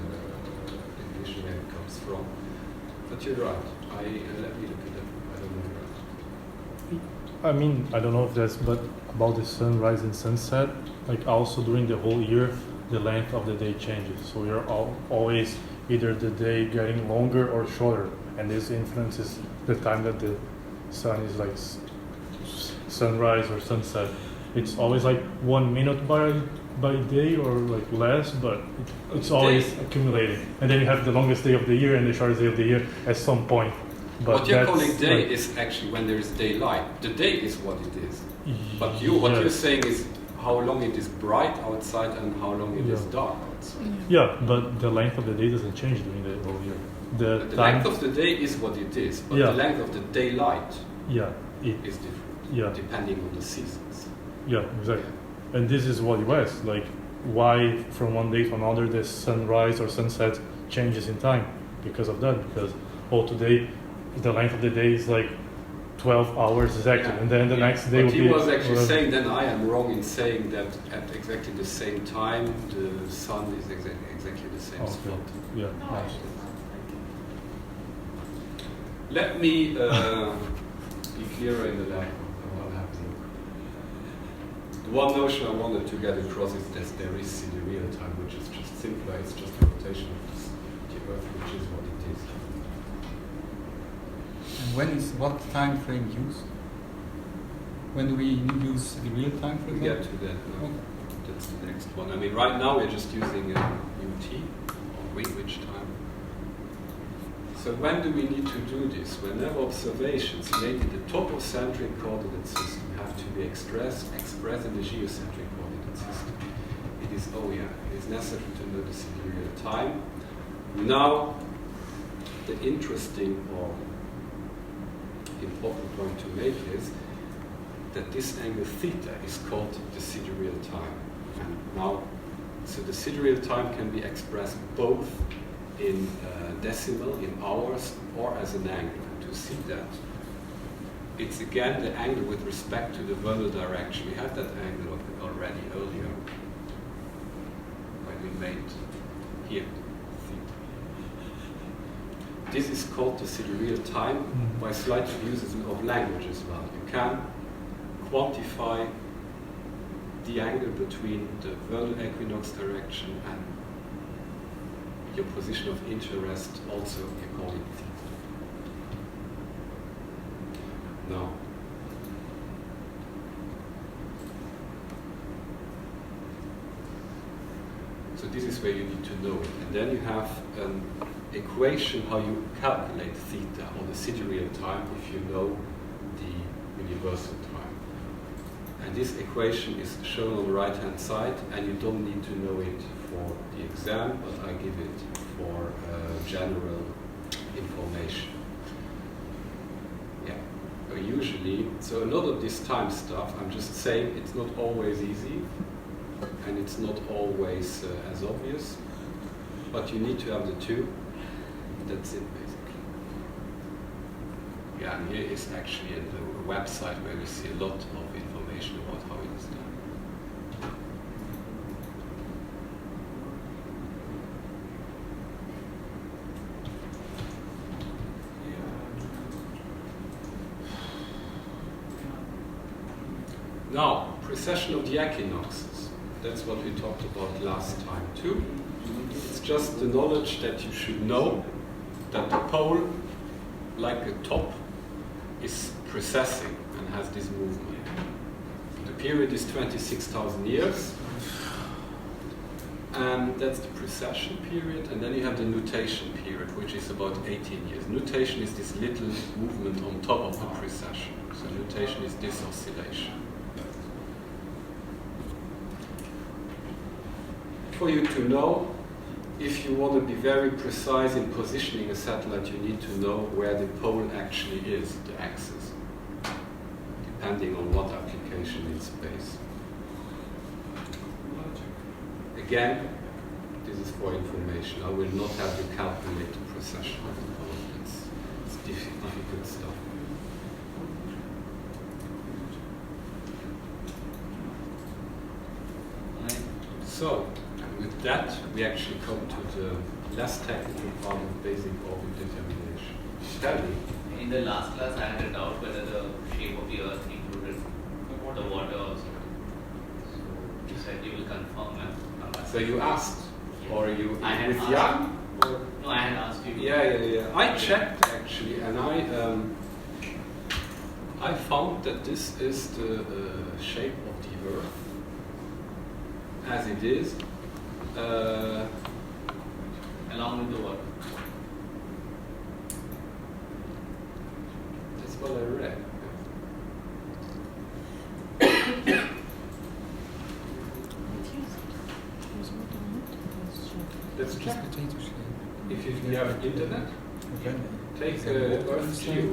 definition where it comes from. But you're right, let me look it up, I don't know that. I mean, I don't know if that's, but about the sunrise and sunset, like also during the whole year, the length of the day changes. So we are always either the day getting longer or shorter, and this influences the time that the sun is like sunrise or sunset. It's always like 1 minute by day or like less, but it's always accumulating. And then you have the longest day of the year and the shortest day of the year at some point. But what you're calling day is actually when there is daylight. The day is what it is. But what you're saying is how long it is bright outside and how long it is dark outside. Yeah, but the length of the day doesn't change during the whole year. The length of the day is what it is, but the length of the daylight is different, depending on the seasons. Yeah, exactly. And this is what you asked, like why from one day to another the sunrise or sunset changes in time because of that. Because today the length of the day is like 12 hours exactly, and then the next day but will be... he was actually saying then I am wrong in saying that at exactly the same time the sun is exactly the same spot. Yeah. Nice. Let me be clearer in the line of what happened. The one notion I wanted to get across is that there is sidereal time, which is just simpler, it's just a rotation of the Earth, which is what it is. When is what time frame used? When do we use the real time, for We example? get to that now. Okay. That's the next one. I mean, right now we're just using UT, or Greenwich time. So when do we need to do this? Whenever observations made in the topocentric coordinate system have to be expressed in the geocentric coordinate system. It is necessary to know the sidereal time. Now, the interesting or important point to make is that this angle theta is called the sidereal time. And now, so the sidereal time can be expressed both in decimal, in hours, or as an angle. And to see that, it's again the angle with respect to the vernal direction. We had that angle already earlier when we made here theta. This is called the sidereal time by slight uses of language as well. You can quantify the angle between the vernal equinox direction and your position of interest, also you call it theta. Now, so this is where you need to know it. And then you have an equation how you calculate theta or the sidereal time if you know the universal time. And this equation is shown on the right hand side, and you don't need to know it for the exam, but I give it for general information. Yeah, usually, so a lot of this time stuff, I'm just saying it's not always easy, and it's not always as obvious, but you need to have the two. That's it, basically. Yeah, and here is actually a website where we see a lot of information about how it is done. Now, precession of the equinoxes. That's what we talked about last time too. It's just the knowledge that you should know that the pole, like a top, is precessing and has this movement. The period is 26,000 years, and that's the precession period, and then you have the nutation period, which is about 18 years. Nutation is this little movement on top of the precession. So nutation is this oscillation. For you to know, if you want to be very precise in positioning a satellite, you need to know where the pole actually is, the axis, depending on what application in space. Again, this is for information. I will not have you calculate the precession of the pole. It's difficult stuff. So, with that, we actually come to the less technical part of basic orbit determination. Tell me. In the last class, I had a doubt whether the shape of the Earth included the water also. So you said you will confirm and come back. So you asked, or you I had with asked. Jan? No, I had asked you. Yeah. I checked actually, and I found that this is the shape of the Earth as it is. Along with the water. That's what I read. Let's check. If you have internet, take Earth Geo.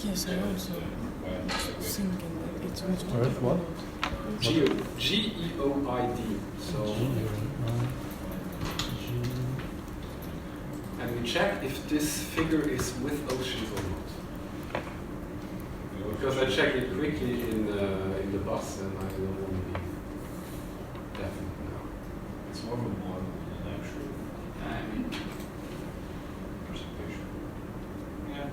Yes, I also thinking that it was Earth what? Geo, G-E-O-I-D. So, and we check if this figure is with oceans or not. Because I checked it quickly in the bus, and I don't want to be definite now. It's more of a model than actual precipitation. Yeah.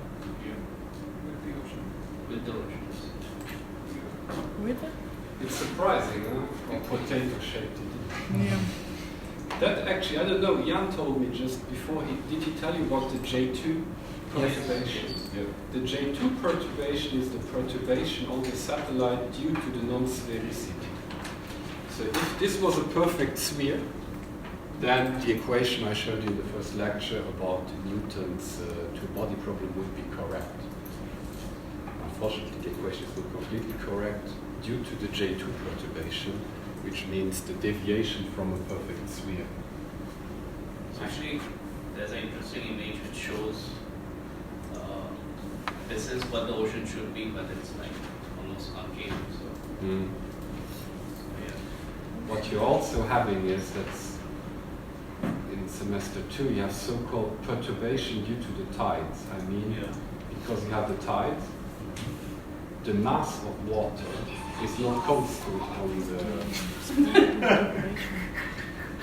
With the oceans. with it. It's surprising, huh? How potato-shaped it is. Yeah. That actually, I don't know, Jan told me just before, did he tell you about the J2 perturbation? Yes. Yep. The J2 perturbation is the perturbation on the satellite due to the non-sphericity. So if this was a perfect sphere, then the equation I showed you in the first lecture about Newton's two-body problem would be correct. Unfortunately, the equation is not completely correct due to the J2 perturbation, which means the deviation from a perfect sphere. Actually, there's an interesting image which shows this is what the ocean should be, but it's like almost concave. So, Mm. yeah. What you're also having is that in semester 2 you have so-called perturbation due to the tides. I mean, because you have the tides, the mass of water is not constant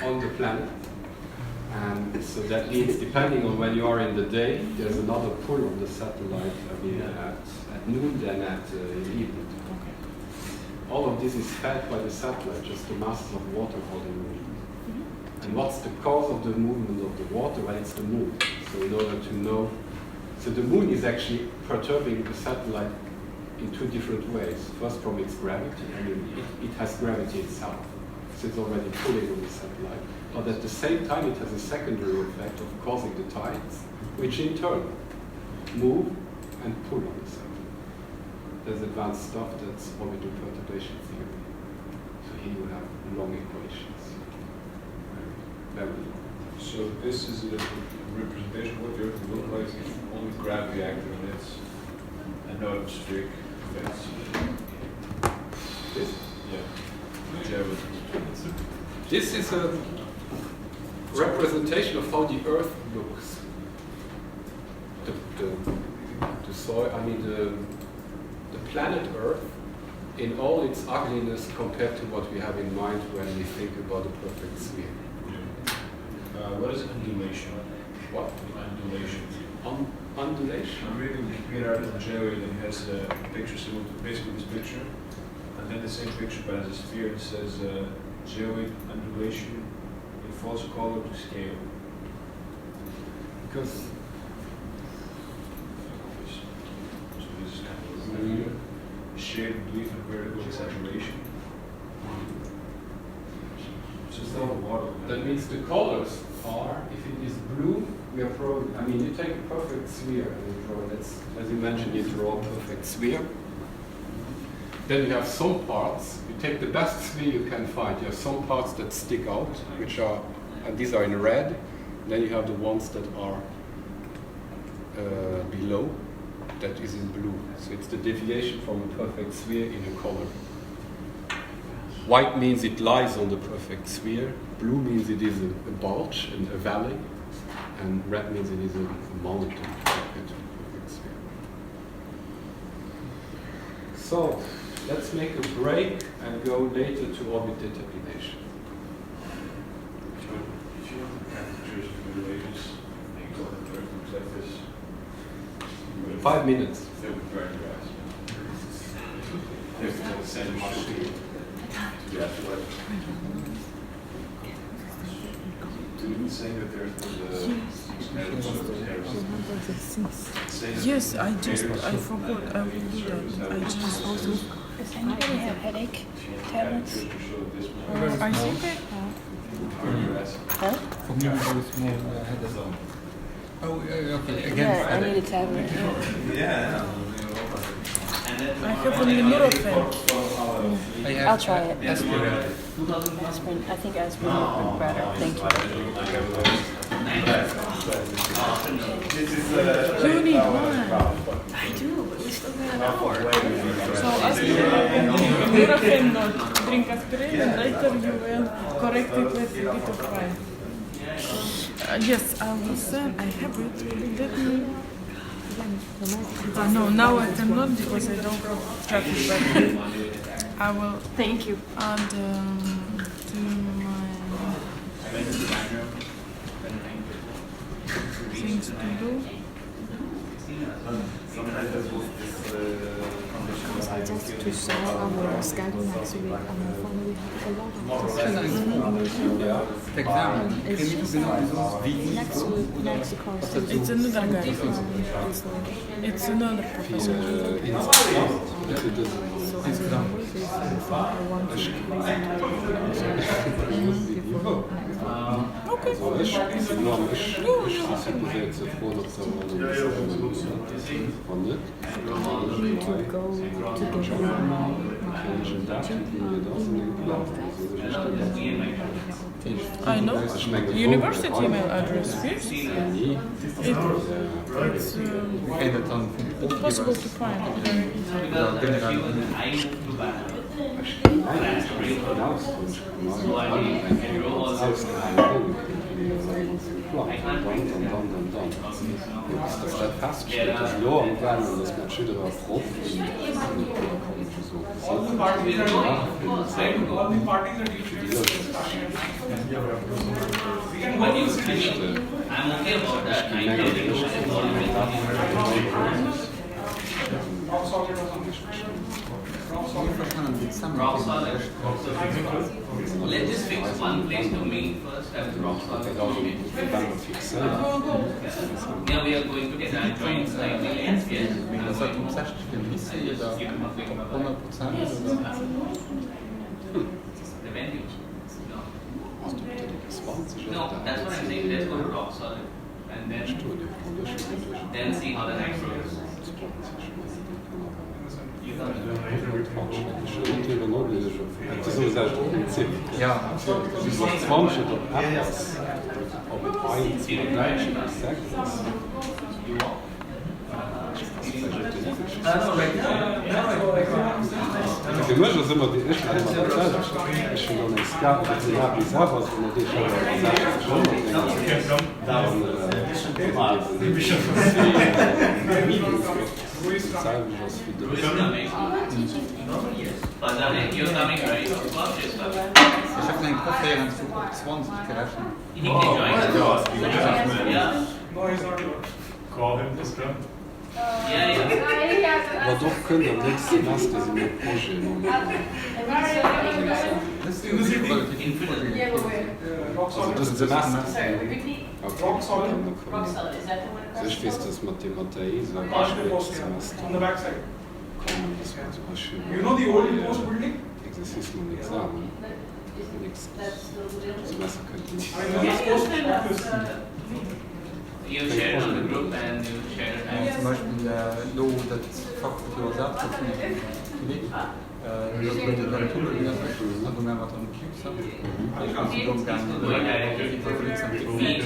on the planet. And so that means, depending on when you are in the day, there's another pull on the satellite, I mean, at noon than at evening. all of this is fed by the satellite, just the masses of water holding the moon. And what's the cause of the movement of the water? Well, it's the moon. So in order to know, so the moon is actually perturbing the satellite in two different ways. First, from its gravity. I mean, it has gravity itself, so it's already pulling on the satellite. But at the same time, it has a secondary effect of causing the tides, which in turn move and pull on the satellite. There's advanced stuff that's orbital perturbation theory. So here you have long equations. Very long. So this is a representation of what the Earth will look like if only gravity acted on it and no atmospheric effects. This? Yeah. This is a representation of how the Earth looks. The soil, I mean the planet Earth in all its ugliness compared to what we have in mind when we think about a perfect sphere. What is undulation? What? Undulation. Undulation? I'm reading the computer article Jerry that has a picture similar to basically this picture, and then the same picture but as a sphere. It says Jerry undulation in false color to scale. Because so this is kind of a linear shared belief in vertical exaggeration. So it's not a water. that means the colors are, if it is blue, we are probably, I mean, you take a perfect sphere and you draw, as you mentioned, you draw a perfect sphere. Then you have some parts, you take the best sphere you can find, you have some parts that stick out, which are, and these are in red, then you have the ones that are below, that is in blue. So it's the deviation from a perfect sphere in a color. White means it lies on the perfect sphere, blue means it is a bulge and a valley, and red means it is a mountain compared to the perfect sphere. So, let's make a break and go later to orbit determination. If you want the temperatures of the ages, things on the Earth looks like this. 5 minutes. They would burn grass. There's the same machine. Yeah, saying that there's Yes, I forgot. I will do that. I just also. Does anybody have headache tablets? I think I have. Huh? For me, it was more headache. Oh, okay. Again, Yeah, I need a tablet. Yeah. I have only Nurofen. I'll try it. Aspirin. Aspirin. I think aspirin would be better. Thank you. You need one. I do, but we still got an hour. So aspirin, Nurofen, not drink aspirin, and later you will correct it with a bit of wine. Yes, I will send. I have it. Let me. No, now I cannot because I don't have traffic, but I will. Thank you. Add to my things to do. Because I just saw our schedule next week and I found we have a lot of information. For example, can you do these? Next week, next course. It's another guy. It's another professor. So as example, I want to Okay. I know. University email address. Yes. It's possible to find. Das feststeht, dass nur am Plan und das man schüttet auf Rot. Rock solid. Let's just fix one place domain first, that is rock solid. Yeah, we are going to get that joint slightly. Yes. The venue. No, that's what I'm saying. Let's go to rock solid and then see how the next goes. Het is sowieso het principe. Ja, dus wat zwangsje op appels op een eind gelijkje gezegd is. Porque nós fazemos uma deixa eu não escapa de lá pisava as uma deixa eu You're coming, right? Ich habe einen Kaffee und 20 gerechnet. He can join. Yeah. No, he's not. Call him this time. Wat ook kunnen dat niks semester is met projet. Das ist ein Semester. Okay. Ich weiß, dass Mathematik ist ein Semester. On the back side. You know the old post building? Exercice mon examen. Semester könnte nicht. You shared on the group and you shared it. Zum Beispiel lo dat Fach Philosoph dat dat würde dann tun, also mehr was am Cube haben.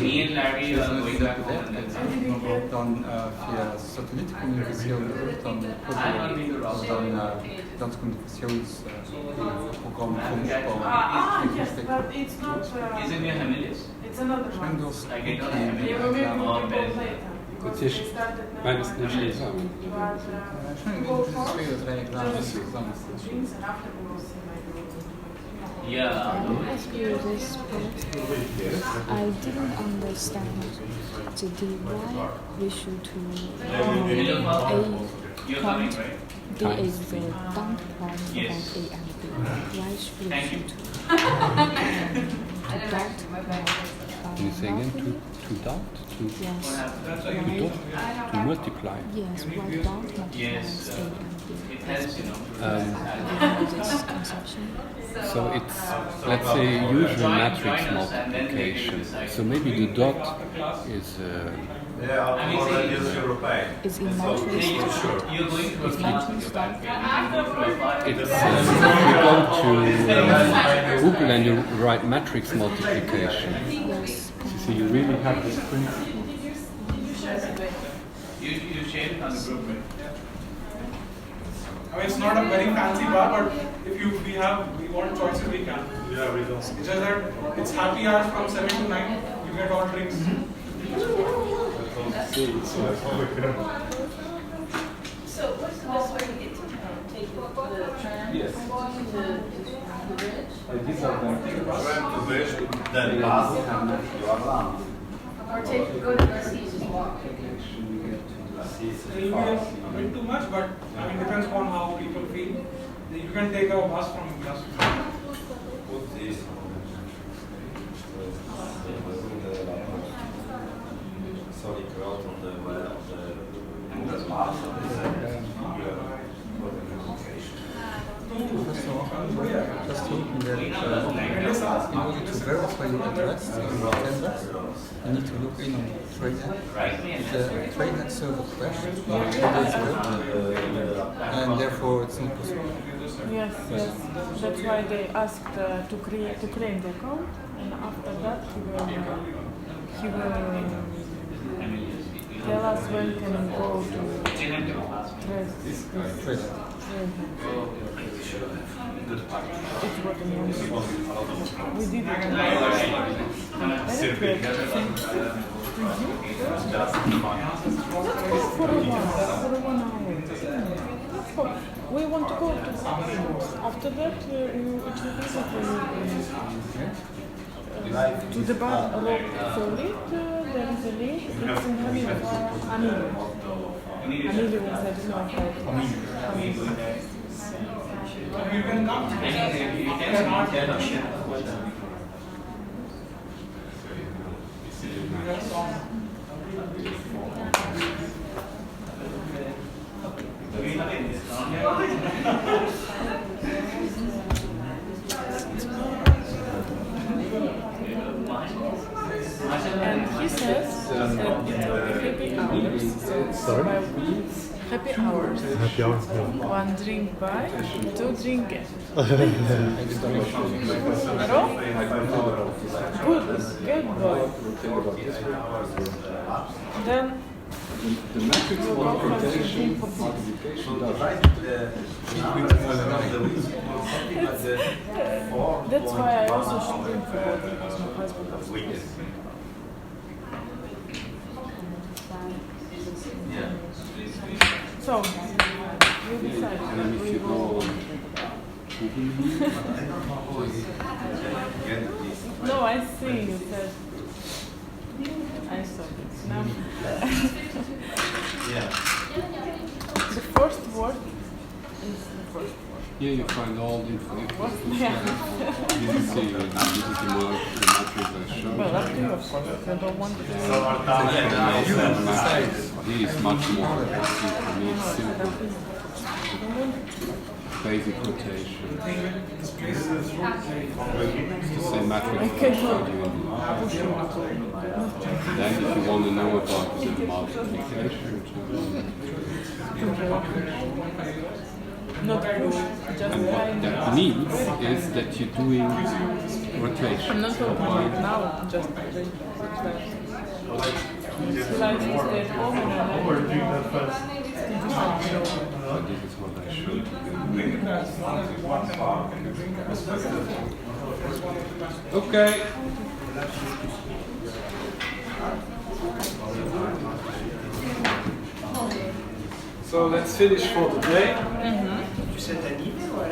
Me and Larry are going back home and dann für Satellitenkommunikation dann Kommunikationsprogramm vom Aufbau. Yes, but it's not. Isn't it Hamilius? It's another one. I get on Hamilius. Het is bijna niet examen. Yeah. I will ask you this point. I didn't understand why we should You're coming, right? D is the dump point about A and B. Why should we to dot Can you say again? To dot? yes. To multiply? Yes, why dot multiplies A and B? It helps, you know. This conception. So it's, let's say, usual matrix multiplication. So maybe the dot is Is in matrix. You're going to Is matrix dot. it's you go to Google and you write matrix multiplication. Yes. So you really have this principle. You shared it on the group, right? I mean, it's not a very fancy bar, but if we want choices, we can. Yeah, we don't. It's just that it's happy hours from 7 to 9. You get all drinks. So what's the best way to get to town? Take the tram Yes. to the bridge? These are Or go to the sea, just walk? It will be a bit too much, but I mean, depends on how people feel. You can take a bus from bus. Just hoping that in order to verify your address in Canvas, you need to look in on TradeNet. The TradeNet server crashed 2 days ago, and therefore it's not possible. Yes. That's why they asked to create the account, and after that he will tell us when can we go to TradeNet. It's what we did it. For 1 hour. We want to go to after that it will be to the bar road for it. There is a link. It's in Emilio was I don't know how. And he says that it will be happy hours. Sorry? Happy hours. Happy hour. Yeah. 1 drink by, 2 drink get. Good boy. Then The matrix multiplication does that's why I also should drink for water because my husband doesn't. So, you decide. And if you go No, I see. You said. I saw it. Now, the first word is the first word. here you find all the information. What's the answer? This is the matrix I showed. Well, up to you, of course. If you don't want to. This is much more easy for me. It's simple. Basic rotation. It's the same matrix I showed you in the Then if you want to know about the multiplication, Not push, just and what kind that means is that you're doing rotation. I'm not talking about now, just like this. Like you stay at home and So this is what I showed you. Okay. So let's finish for the day. Tu sais ta email ou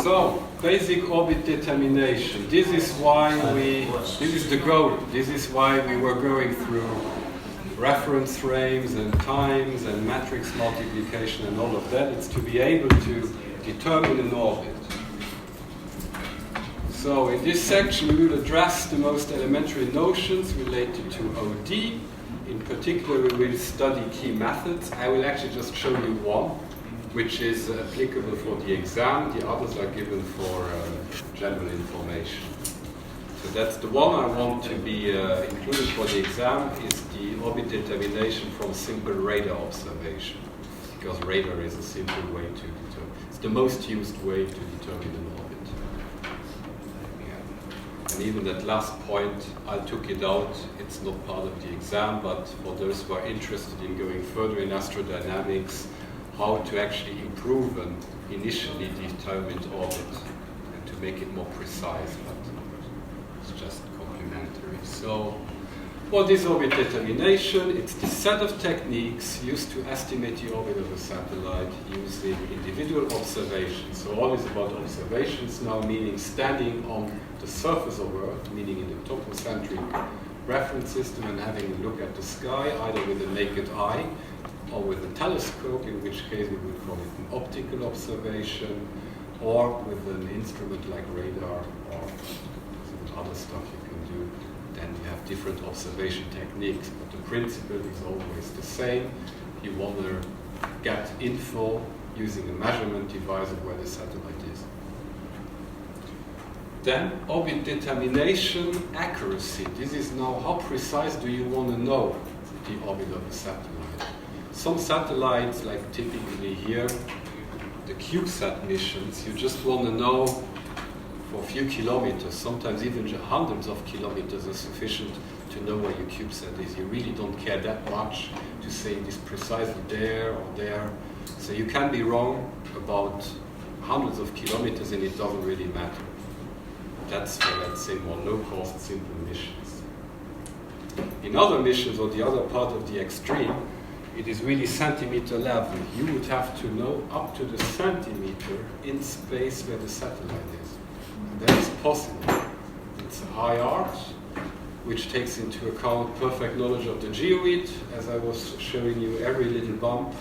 So, basic orbit determination. This is the goal. This is why we were going through reference frames and times and matrix multiplication and all of that. It's to be able to determine an orbit. So in this section we will address the most elementary notions related to OD. In particular we will study key methods. I will actually just show you one, which is applicable for the exam. The others are given for general information. So that's the one I want to be included for the exam, is the orbit determination from simple radar observation. Because radar is a simple way to determine. It's the most used way to determine an orbit. Yeah. And even that last point, I took it out. It's not part of the exam, but for those who are interested in going further in astrodynamics, how to actually improve an initially determined orbit and to make it more precise. But it's just complementary. So, what is orbit determination? It's the set of techniques used to estimate the orbit of a satellite using individual observations. So all is about observations now, meaning standing on the surface of Earth, meaning in the topocentric reference system and having a look at the sky, either with a naked eye or with a telescope, in which case we would call it an optical observation, or with an instrument like radar or other stuff you can do. Then you have different observation techniques, but the principle is always the same. You want to get info using a measurement device of where the satellite is. Then orbit determination accuracy. This is now how precise do you want to know the orbit of a satellite. Some satellites, like typically here, the CubeSat missions, you just want to know for a few kilometers, sometimes even hundreds of kilometers are sufficient to know where your CubeSat is. You really don't care that much to say it is precisely there or there. So you can be wrong about hundreds of kilometers and it doesn't really matter. That's for, let's say, more low-cost, simple missions. In other missions, or the other part of the extreme, it is really centimeter level. You would have to know up to the centimeter in space where the satellite is. that is possible. It's a high art, which takes into account perfect knowledge of the geoid. As I was showing you, every little bump,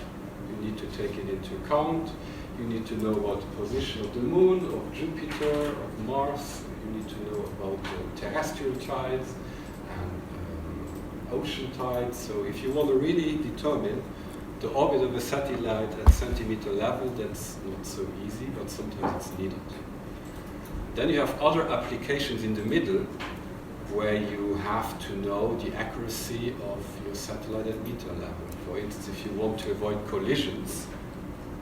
you need to take it into account. You need to know about the position of the moon, of Jupiter, of Mars. You need to know about the terrestrial tides and ocean tides. So if you want to really determine the orbit of a satellite at centimeter level, that's not so easy, but sometimes it's needed. Then you have other applications in the middle where you have to know the accuracy of your satellite at meter level. For instance, if you want to avoid collisions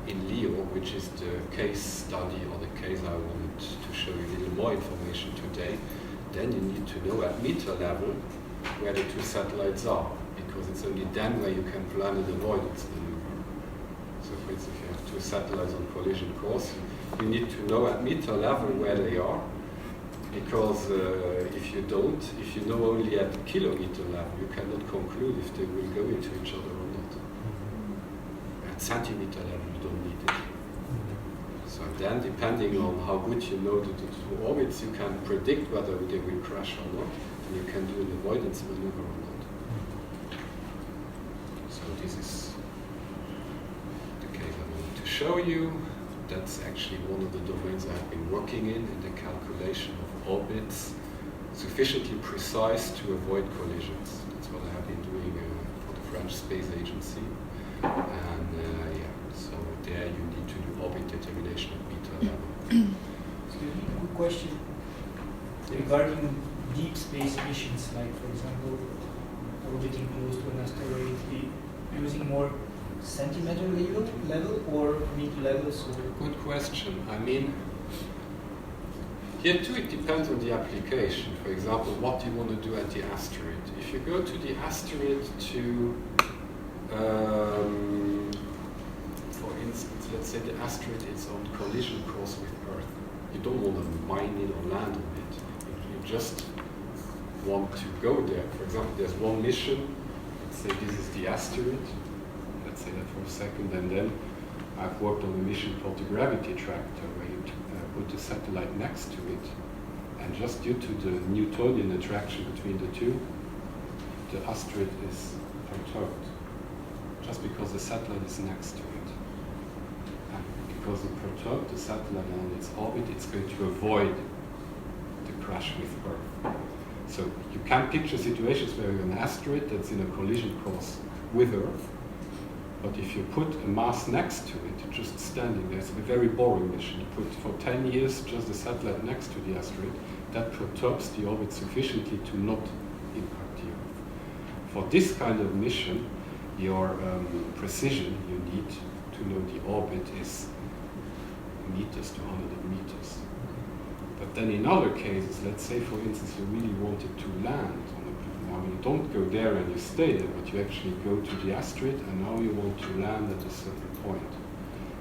in LEO, which is the case study or the case I wanted to show you a little more information today, then you need to know at meter level where the two satellites are, because it's only then where you can plan an avoidance maneuver. So for instance, if you have two satellites on collision course, you need to know at meter level where they are, because if you don't, if you know only at kilometer level, you cannot conclude if they will go into each other or not. At centimeter level, you don't need it. So then, depending on how good you know the two orbits, you can predict whether they will crash or not, and you can do an avoidance maneuver or not. So this is the case I wanted to show you. That's actually one of the domains I've been working in the calculation of orbits, sufficiently precise to avoid collisions. That's what I have been doing for the French Space Agency. And yeah, so there you need to do orbit determination at meter level. Excuse me, quick question. Regarding deep space missions, like for example, orbiting close to an asteroid, using more centimeter level or meter level? So good question. I mean, here too it depends on the application. For example, what do you want to do at the asteroid? If you go to the asteroid to, for instance, let's say the asteroid is on collision course with Earth. You don't want to mine it or land on it. You just want to go there. For example, there's one mission. Let's say this is the asteroid. Let's say that for a second, and then I've worked on a mission called the gravity tractor, where you put the satellite next to it, and just due to the Newtonian attraction between the two, the asteroid is perturbed, just because the satellite is next to it. And because it perturbed the satellite on its orbit, it's going to avoid the crash with Earth. So you can picture situations where you're an asteroid that's in a collision course with Earth, but if you put a mass next to it, just standing there, it's a very boring mission. You put for 10 years just the satellite next to the asteroid, that perturbs the orbit sufficiently to not impact the Earth. For this kind of mission, your precision you need to know the orbit is meters to 100 meters. But then in other cases, let's say for instance you really wanted to land on a planet. Now you don't go there and you stay there, but you actually go to the asteroid and now you want to land at a certain point.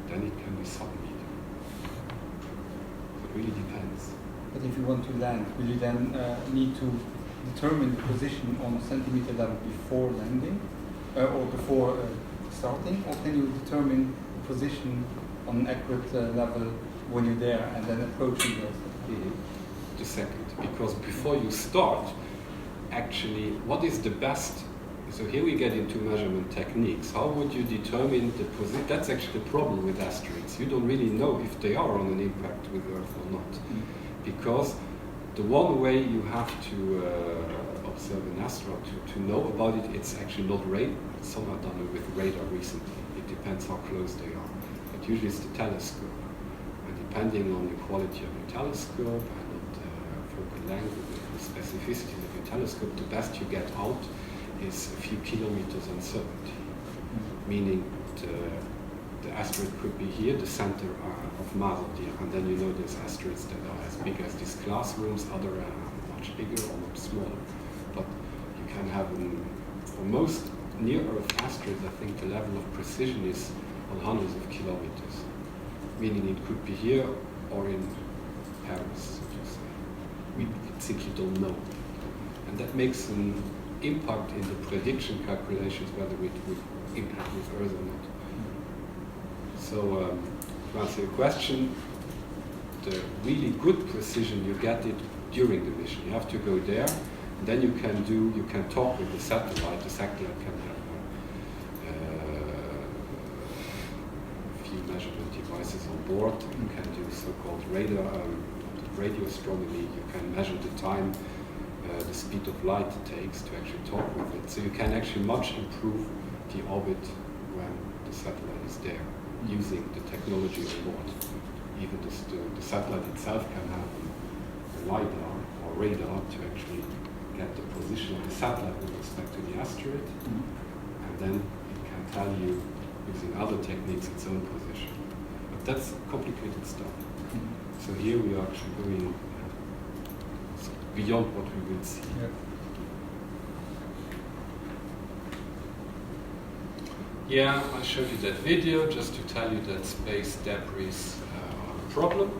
Then it can be sub-meter. It really depends. But if you want to land, will you then need to determine the position on centimeter level before landing, or before starting, or can you determine the position on an accurate level when you're there and then approaching the satellite? The second, because before you start, actually, what is the best? So here we get into measurement techniques. How would you determine the position? That's actually the problem with asteroids. You don't really know if they are on an impact with Earth or not. Because the one way you have to observe an asteroid, to know about it, it's actually not radar. Some have done it with radar recently. It depends how close they are. But usually it's the telescope. And depending on the quality of your telescope and on the focal length and the specificity of your telescope, the best you get out is a few kilometers uncertainty. Meaning the asteroid could be here, the center of mass of the Earth, and then you know there's asteroids that are as big as these classrooms, other are much bigger or much smaller. But you can have, for most near-Earth asteroids, I think the level of precision is on hundreds of kilometers. Meaning it could be here or in Paris, so to say. We simply don't know. And that makes an impact in the prediction calculations whether it would impact with Earth or not. So, to answer your question, the really good precision, you get it during the mission. You have to go there, and then you can talk with the satellite. The satellite can have a few measurement devices on board. You can do so-called radio astronomy. You can measure the time, the speed of light it takes to actually talk with it. So you can actually much improve the orbit when the satellite is there, using the technology on board. Even the satellite itself can have a LiDAR or radar to actually get the position of the satellite with respect to the asteroid, and then it can tell you, using other techniques, its own position. But that's complicated stuff. So here we are actually going beyond what we will see. Yeah, I showed you that video just to tell you that space debris are a problem.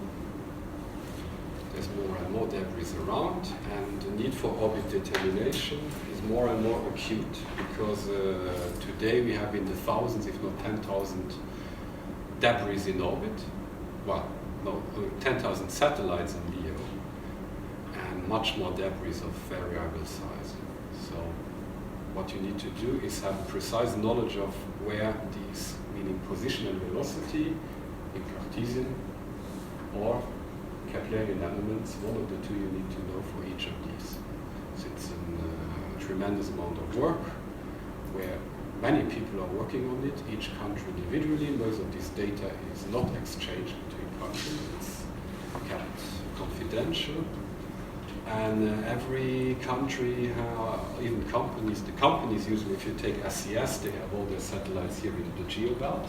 There's more and more debris around, and the need for orbit determination is more and more acute, because today we have in the thousands, if not 10,000 debris in orbit. Well, no, 10,000 satellites in LEO, and much more debris of variable size. So what you need to do is have precise knowledge of where these, meaning position and velocity, in Cartesian or Keplerian elements, one of the two you need to know for each of these. So it's a tremendous amount of work, where many people are working on it, each country individually. Most of this data is not exchanged between countries, it's kept confidential. And every country, even companies, the companies usually, if you take SES, they have all their satellites here in the geobelt.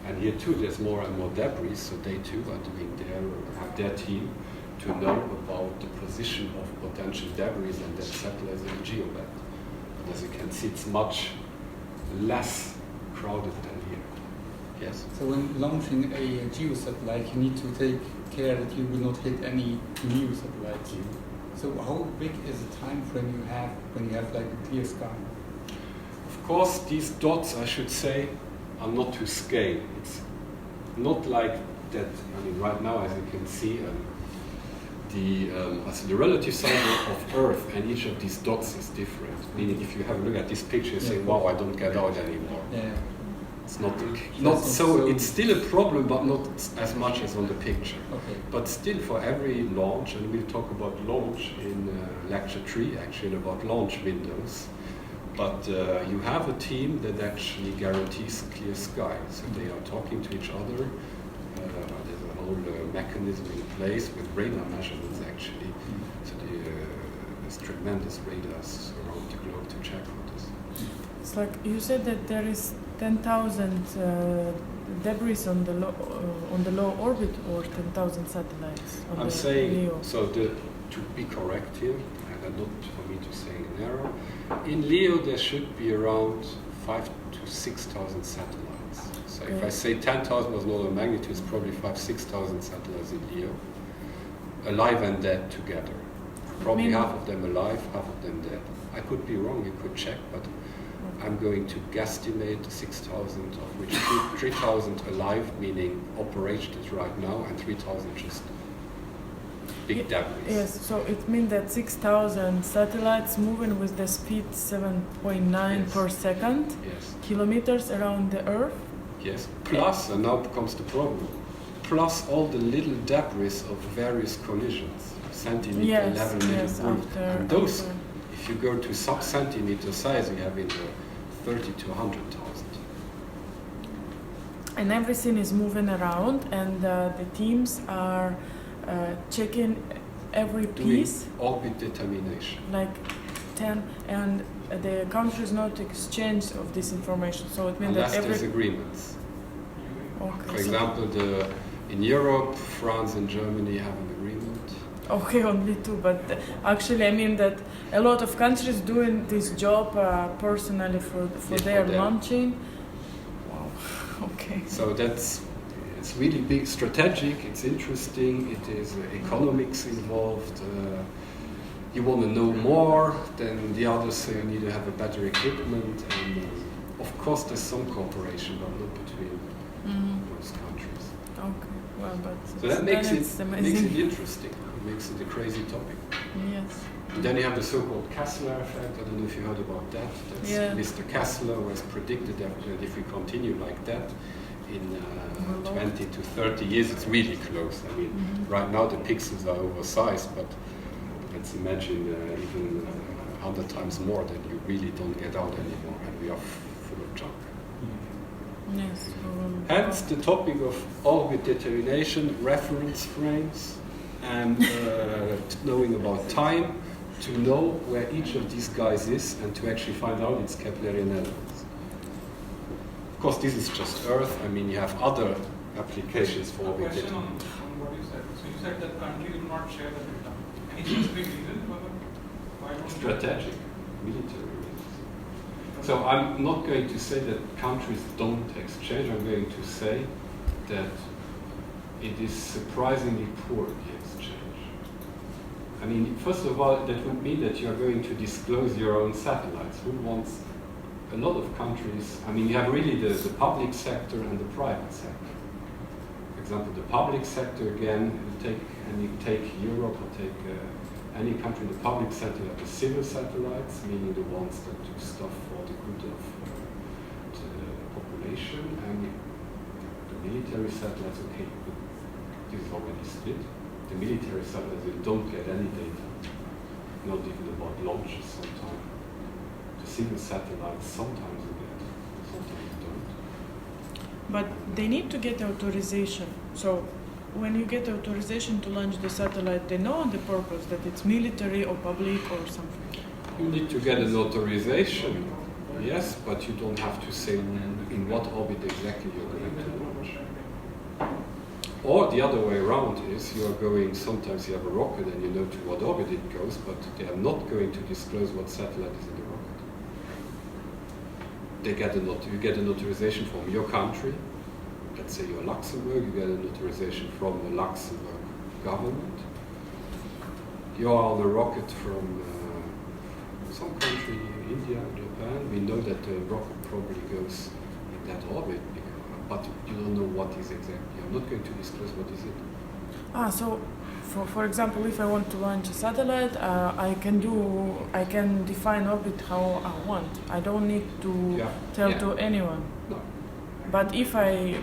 And here too, there's more and more debris, so they too are doing have their team to know about the position of potential debris and their satellites in the geobelt. And as you can see, it's much less crowded than here. Yes? So when launching a geosatellite, you need to take care that you will not hit any new satellites. So how big is the time frame you have when you have like a clear sky? Of course, these dots, I should say, are not to scale. It's not like that. I mean, right now, as you can see, the relative size of Earth and each of these dots is different. Meaning, if you have a look at this picture, you say, "Wow, I don't get out anymore." Yeah. It's not so. It's still a problem, but not as much as on the picture. Okay. But still, for every launch, and we'll talk about launch in lecture 3, actually, about launch windows. But you have a team that actually guarantees clear sky. So they are talking to each other. There's a whole mechanism in place with radar measurements, actually. So there's tremendous radars around the globe to check for this. It's like you said that there is 10,000 debris on the low orbit, or 10,000 satellites on I'm the saying, LEO. so to be correct here, and not for me to say an error, in LEO there should be around 5,000 to 6,000 satellites. So if I say 10,000 was an order of magnitude, it's probably 5,000 to 6,000 satellites in LEO, alive and dead together. Probably half of them alive, half of them dead. I could be wrong, you could check, but I'm going to guesstimate 6,000, of which 3,000 alive, meaning operations right now, and 3,000 just big debris. Yes, so it means that 6,000 satellites moving with the speed 7.9 per second, kilometers around the Earth. Yes, plus, and now comes the problem, plus all the little debris of various collisions, centimeter, level, and those, if you go to sub-centimeter size, we have in the 30 to 100,000. And everything is moving around, and the teams are checking every piece. Orbit determination. Like 10, and the countries not exchange of this information. So it means unless that there's agreements. Okay, for example, in Europe, France and Germany have an agreement. Okay, only two, but actually I mean that a lot of countries doing this job personally for their launching. Wow, okay. So it's really big, strategic, it's interesting, it is economics involved. You want to know more than the others, so you need to have a better equipment. And of course there's some cooperation, but not between those countries. Okay. Well, but So that makes it's it amazing. interesting. It makes it a crazy topic. Yes. And then you have the so-called Kessler effect. I don't know if you heard about that. That's Yeah. Mr. Kessler was predicted that if we continue like that, in 20 to 30 years, it's really close. I mean, right now the pixels are oversized, but let's imagine even 100 times more, then you really don't get out anymore, and we are full of junk. Yes. Hence the topic of orbit determination, reference frames, and knowing about time, to know where each of these guys is, and to actually find out its Keplerian elements. Of course, this is just Earth. I mean, you have other applications for orbit Question on determination. what you said. So you said that countries do not share the data. Any specific reason for that? Why don't they? Strategic, military reasons. So I'm not going to say that countries don't exchange. I'm going to say that it is surprisingly poor, the exchange. I mean, first of all, that would mean that you are going to disclose your own satellites. Who wants? A lot of countries, I mean, you have really the public sector and the private sector. For example, the public sector, again, you take Europe or take any country in the public sector, you have the civil satellites, meaning the ones that do stuff for the good of the population, and the military satellites, okay, but this is already split. The military satellites, you don't get any data, not even about launches sometimes. The civil satellites, sometimes you get, sometimes you don't. But they need to get authorization. So when you get authorization to launch the satellite, they know the purpose, that it's military or public or something. You need to get an authorization, yes, but you don't have to say in what orbit exactly you're going to launch. Or the other way around is you are going, sometimes you have a rocket and you know to what orbit it goes, but they are not going to disclose what satellite is in the rocket. You get an authorization from your country. Let's say you're Luxembourg, you get an authorization from the Luxembourg government. You are on a rocket from some country, India, Japan. We know that the rocket probably goes in that orbit, but you don't know what is exactly. I'm not going to disclose what is it. So for example, if I want to launch a satellite, I can define orbit how I want. I don't need to tell to anyone. No. But if I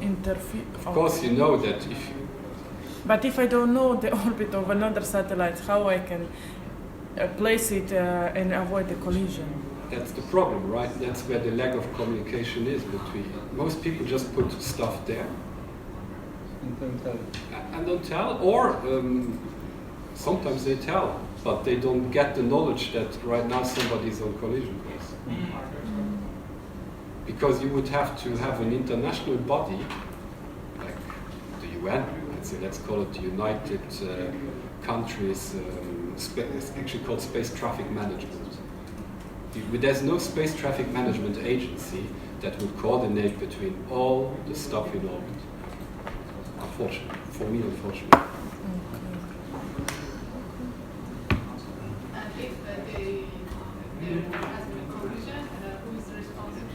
interfere... Of course you know that if you... But if I don't know the orbit of another satellite, how I can place it and avoid the collision? That's the problem, right? That's where the lack of communication is between... Most people just put stuff there. And don't tell, or sometimes they tell, but they don't get the knowledge that right now somebody's on collision course. Because you would have to have an international body, like the UN, let's call it the United Countries, it's actually called Space Traffic Management. There's no space traffic management agency that would coordinate between all the stuff in orbit. Unfortunately, for me, unfortunately. And if there has been a collision, who is responsible?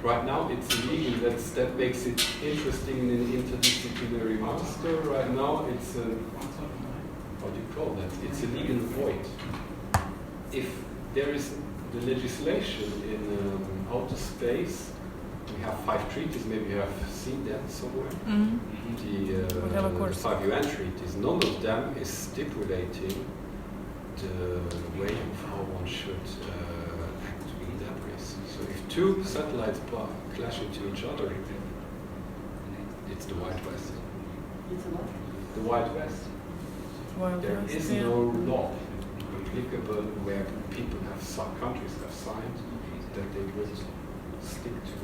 Right now, it's illegal. That makes it interesting in an interdisciplinary master. Right now, it's a, what do you call that? It's a legal void. If there is the legislation in outer space, we have 5 treaties, maybe you have seen them somewhere. The 5 UN treaties, none of them is stipulating the way of how one should act in that race. So if 2 satellites clash into each other, it's the Wild West. The Wild West. There is no law applicable where people have, some countries have signed that they would stick to it.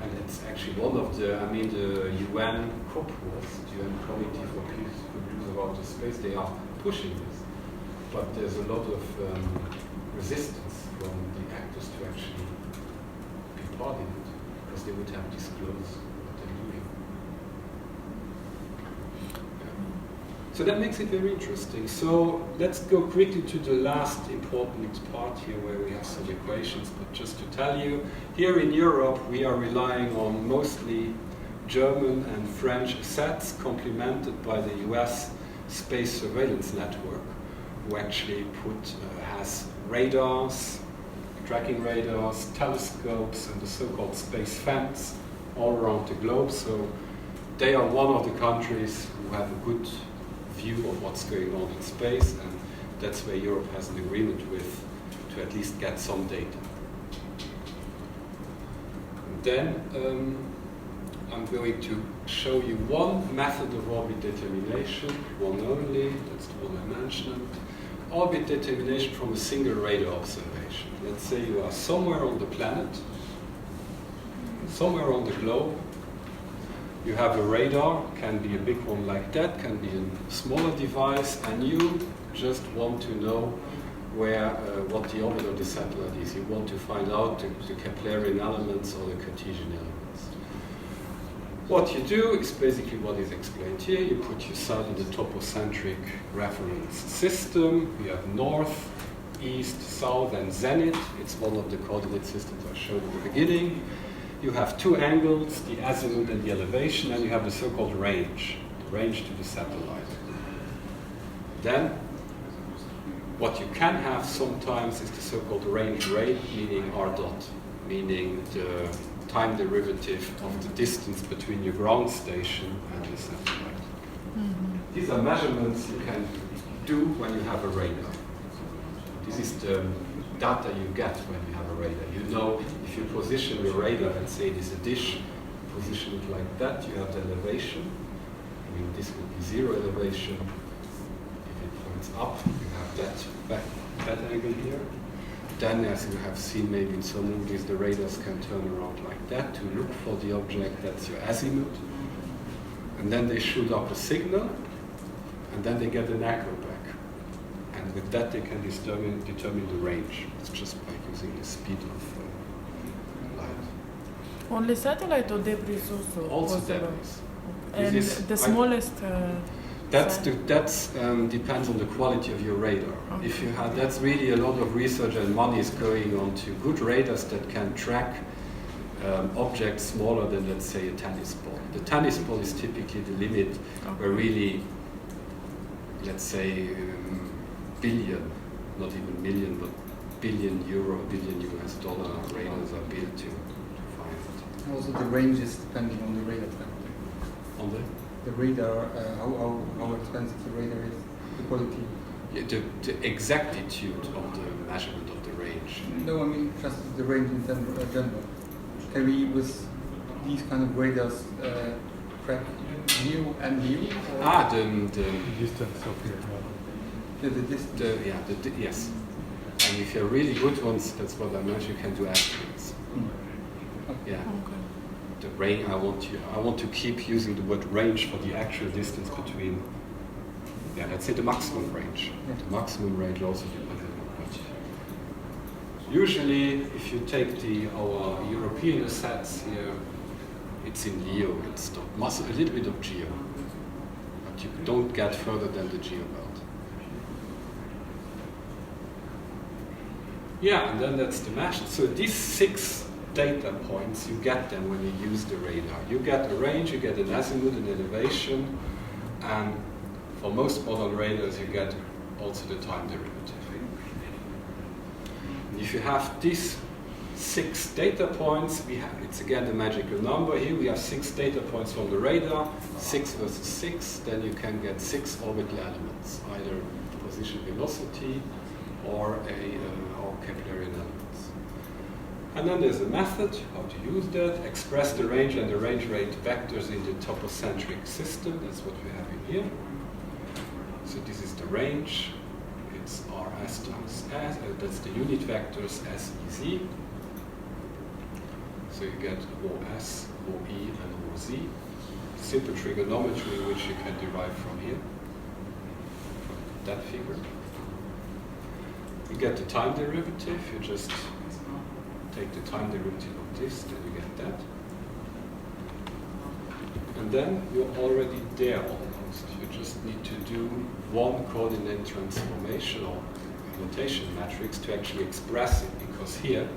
And it's actually one of the, the UN COPWAS, the UN Committee for Peaceful Use of Outer Space, they are pushing this. But there's a lot of resistance from the actors to actually be part in it, because they would have disclosed what they're doing. So that makes it very interesting. So let's go quickly to the last important part here where we have some equations, but just to tell you, here in Europe we are relying on mostly German and French sets complemented by the US Space Surveillance Network, who actually has radars, tracking radars, telescopes, and the so-called space fence all around the globe. So they are one of the countries who have a good view of what's going on in space, and that's where Europe has an agreement with to at least get some data. And then I'm going to show you one method of orbit determination, one only, that's the one I mentioned. Orbit determination from a single radar observation. Let's say you are somewhere on the planet, somewhere on the globe. You have a radar, can be a big one like that, can be a smaller device, and you just want to know what the orbit of the satellite is. You want to find out the Keplerian elements or the Cartesian elements. What you do is basically what is explained here. You put yourself in the topocentric reference system. You have north, east, south, and zenith. It's one of the coordinate systems I showed at the beginning. You have two angles, the azimuth and the elevation, and you have the so-called range, the range to the satellite. Then, what you can have sometimes is the so-called range rate, meaning r dot, meaning the time derivative of the distance between your ground station and the satellite. Mm-hmm. These are measurements you can do when you have a radar. This is the data you get when you have a radar. You know, if you position your radar, let's say it is a dish, position it like that, you have the elevation. I mean, this would be zero elevation. If it points up, you have that angle here. Then, as you have seen maybe in some movies, the radars can turn around like that to look for the object. That's your azimuth. And then they shoot up a signal, and then they get an echo back. And with that, they can determine the range. It's just by using the speed of light. Only satellite or debris also? Also debris. And the smallest... That depends on the quality of your radar. Okay. If you have, that's really a lot of research and money is going on to good radars that can track objects smaller than, let's say, a tennis ball. The tennis ball is typically the limit where really, let's say, billion, not even million, but billion euro, billion US dollar radars are built to find it. Also, the range is depending on the radar type. On the radar, how expensive the radar is, the quality. Yeah, the exactitude of the measurement of the range. No, I mean just the range in general. Can we, with these kind of radars, track view and view? The distance of the distance. Yes. And if you're really good ones, that's what I mentioned, you can do estimates. Okay. Yeah. Okay. The range, I want to keep using the word range for the actual distance between, let's say the maximum range. Yeah. The maximum range also depends on what. Usually, if you take our European sets here, it's in LEO, it's a little bit of GEO, but you don't get further than the GEO belt. Yeah, and then that's the mesh. So these 6 data points, you get them when you use the radar. You get a range, you get an azimuth, an elevation, and for most modern radars you get also the time derivative. And if you have these 6 data points, it's again the magical number. Here we have 6 data points from the radar, 6 versus 6, then you can get 6 orbital elements, either position velocity or Keplerian elements. And then there's a method how to use that, express the range and the range rate vectors in the topocentric system. That's what we have in here. So this is the range. It's Rs times S. That's the unit vectors SEZ. So you get OS, OE, and OZ. Simple trigonometry which you can derive from here, from that figure. You get the time derivative. You just take the time derivative of this, then you get that. And then you're already there almost. You just need to do one coordinate transformation or notation matrix to actually express it, because here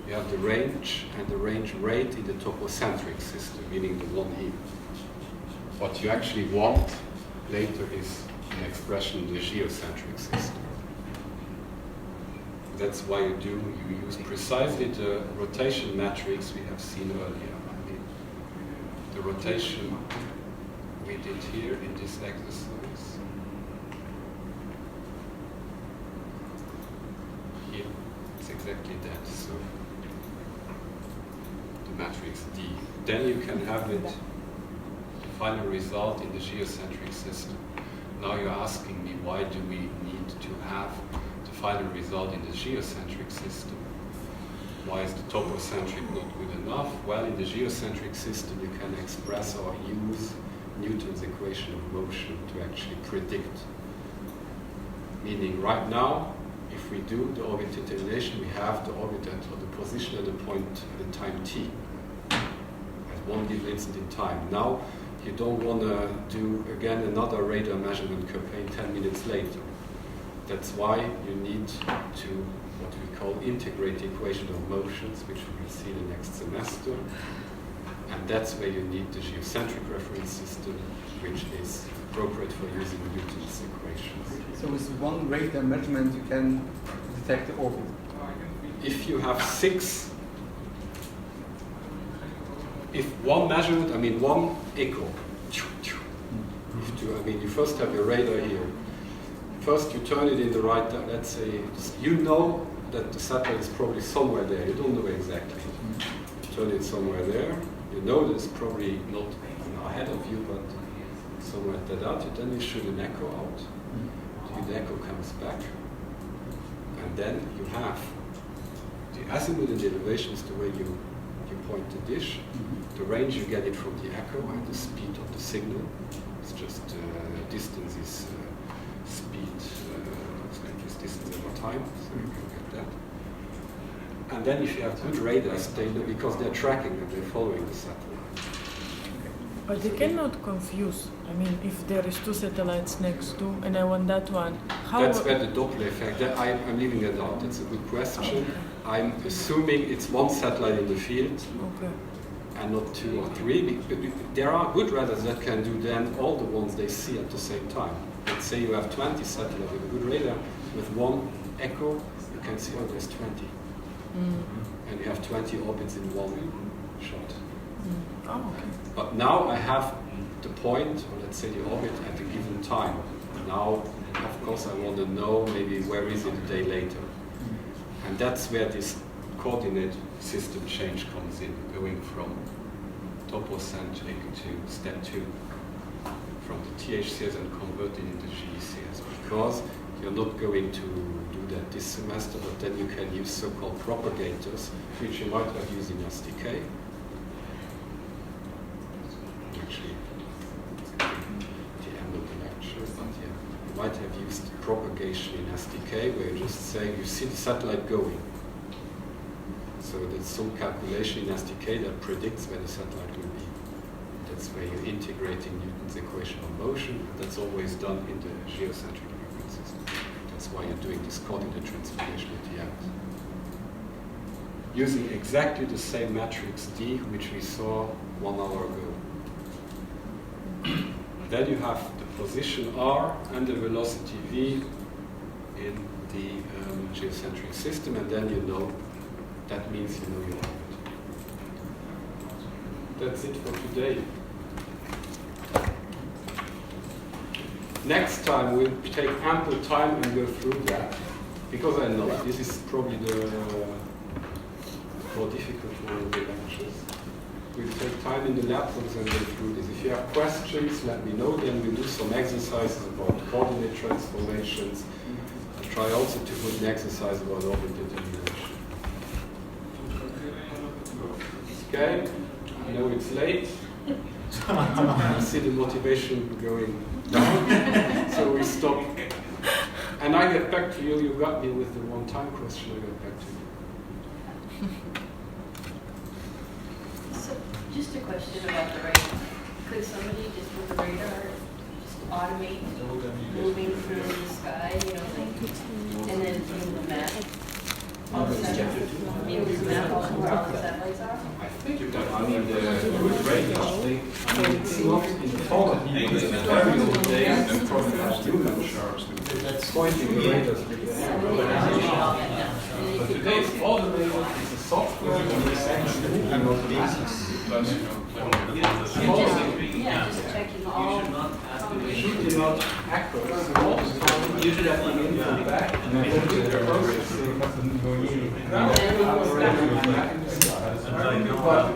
You have the range and the range rate in the topocentric system, meaning the one here. What you actually want later is an expression in the geocentric system. That's why you use precisely the rotation matrix we have seen earlier. I mean, the rotation we did here in this exercise. Here, it's exactly that. So the matrix D. Then you can have it, the final result in the geocentric system. Now you're asking me, why do we need to have the final result in the geocentric system? Why is the topocentric not good enough? Well, in the geocentric system you can express or use Newton's equation of motion to actually predict. Meaning right now, if we do the orbit determination, we have the orbit at the position at the point at the time t, at one given instant in time. Now, you don't want to do again another radar measurement campaign 10 minutes later. That's why you need to what we call integrate the equation of motions, which we will see in the next semester. And that's where you need the geocentric reference system, which is appropriate for using Newton's equations. So with one radar measurement you can detect the orbit? If you have 6, if one measurement, I mean one echo, you first have your radar here. First you turn it in the right, let's say, you know that the satellite is probably somewhere there, you don't know exactly. You turn it somewhere there, you know that it's probably not ahead of you, but somewhere at that altitude, then you shoot an echo out. The echo comes back, and then you have the azimuth and the elevation is the way you point the dish. The range you get it from the echo and the speed of the signal. It's just distance is speed, looks like it's distance over time, so you can get that. And then if you have good radars, they know, because they're tracking and they're following the satellite. But they cannot confuse. I mean, if there is 2 satellites next to, and I want that one, how? That's where the Doppler effect. I'm leaving that out. That's a good question. I'm assuming it's one satellite in the field, and not 2 or 3. There are good radars that can do then all the ones they see at the same time. Let's say you have 20 satellites with a good radar. With one echo, you can see, oh, there's 20. And you have 20 orbits in one shot. Oh, okay. But now I have the point, or let's say the orbit at a given time. Now, of course, I want to know maybe where is it a day later. And that's where this coordinate system change comes in, going from topocentric to step 2, from the THCS and converting into GCS, because you're not going to do that this semester, but then you can use so-called propagators, which you might have used in SDK. Actually, the end of the lecture, but yeah, you might have used propagation in SDK, where you just say you see the satellite going. So there's some calculation in SDK that predicts where the satellite will be. That's where you're integrating Newton's equation of motion, and that's always done in the geocentric reference system. That's why you're doing this coordinate transformation at the end. Using exactly the same matrix D, which we saw 1 hour ago. Then you have the position R and the velocity V in the geocentric system, and then you know, that means you know your orbit. That's it for today. Next time we'll take ample time and go through that, because I know this is probably the more difficult one of the lectures. We'll take time in the laptops and go through this. If you have questions, let me know. Then we'll do some exercises about coordinate transformations. I'll try also to put an exercise about orbit determination. Okay, I know it's late. I see the motivation going down, so we stop. And I get back to you. You got me with the one-time question. I get back to you. Just a question about the radar. Could somebody just with the radar just automate moving through the sky, you know, like, and then view the map? All the time, view the map all satellites are? I think you can. I mean, the good radar, it's not important. It's very old days and probably has human sharks. That's pointing the radars with the But today, all the radar is a software and it's actually not the basics. Just checking all. Should be not accurate all the time. You should have them in from back and then the processing.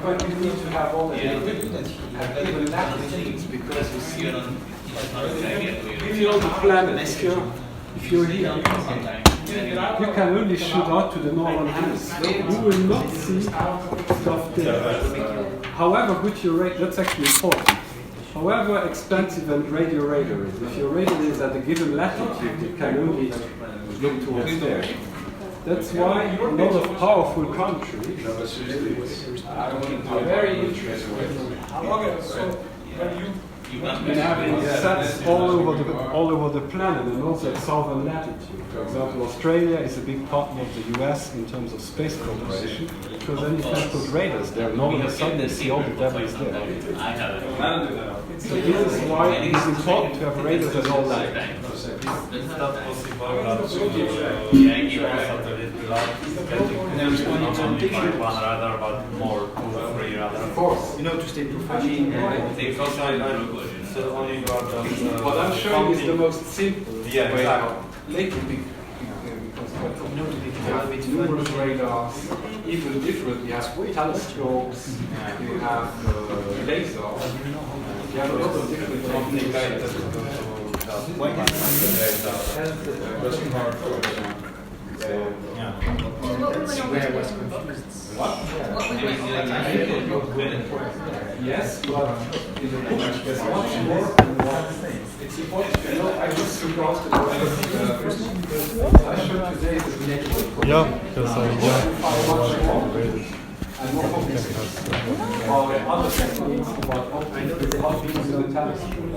But you need to have all the equipment even latitudes because you see if you're on the planet, if you're here, you can only shoot out to the northern hemisphere. You will not see stuff there. However good your radar, that's actually important. However expensive and radio radar is, if your radar is at a given latitude, it can only look towards there. That's why a lot of powerful countries are very interested in having sets all over the planet and also at southern latitude. For example, Australia is a big partner of the US in terms of space cooperation, because then you can put radars there and all of a sudden you see all the devils there. So this is why it is important to have radars at all latitudes. Is that possible that not only one radar but more 2 or 3 radars? Of course. You know, to stay professional. Because only got what I'm showing is the most simple way of later because numerous radars, even different. You have telescopes, you have lasers, you have a lot of different techniques. Yes, but in the book there's much more than what it's important to know. I just took out the I showed today the network. Yeah, because and more complex. Or other techniques about optics, how to use the telescope.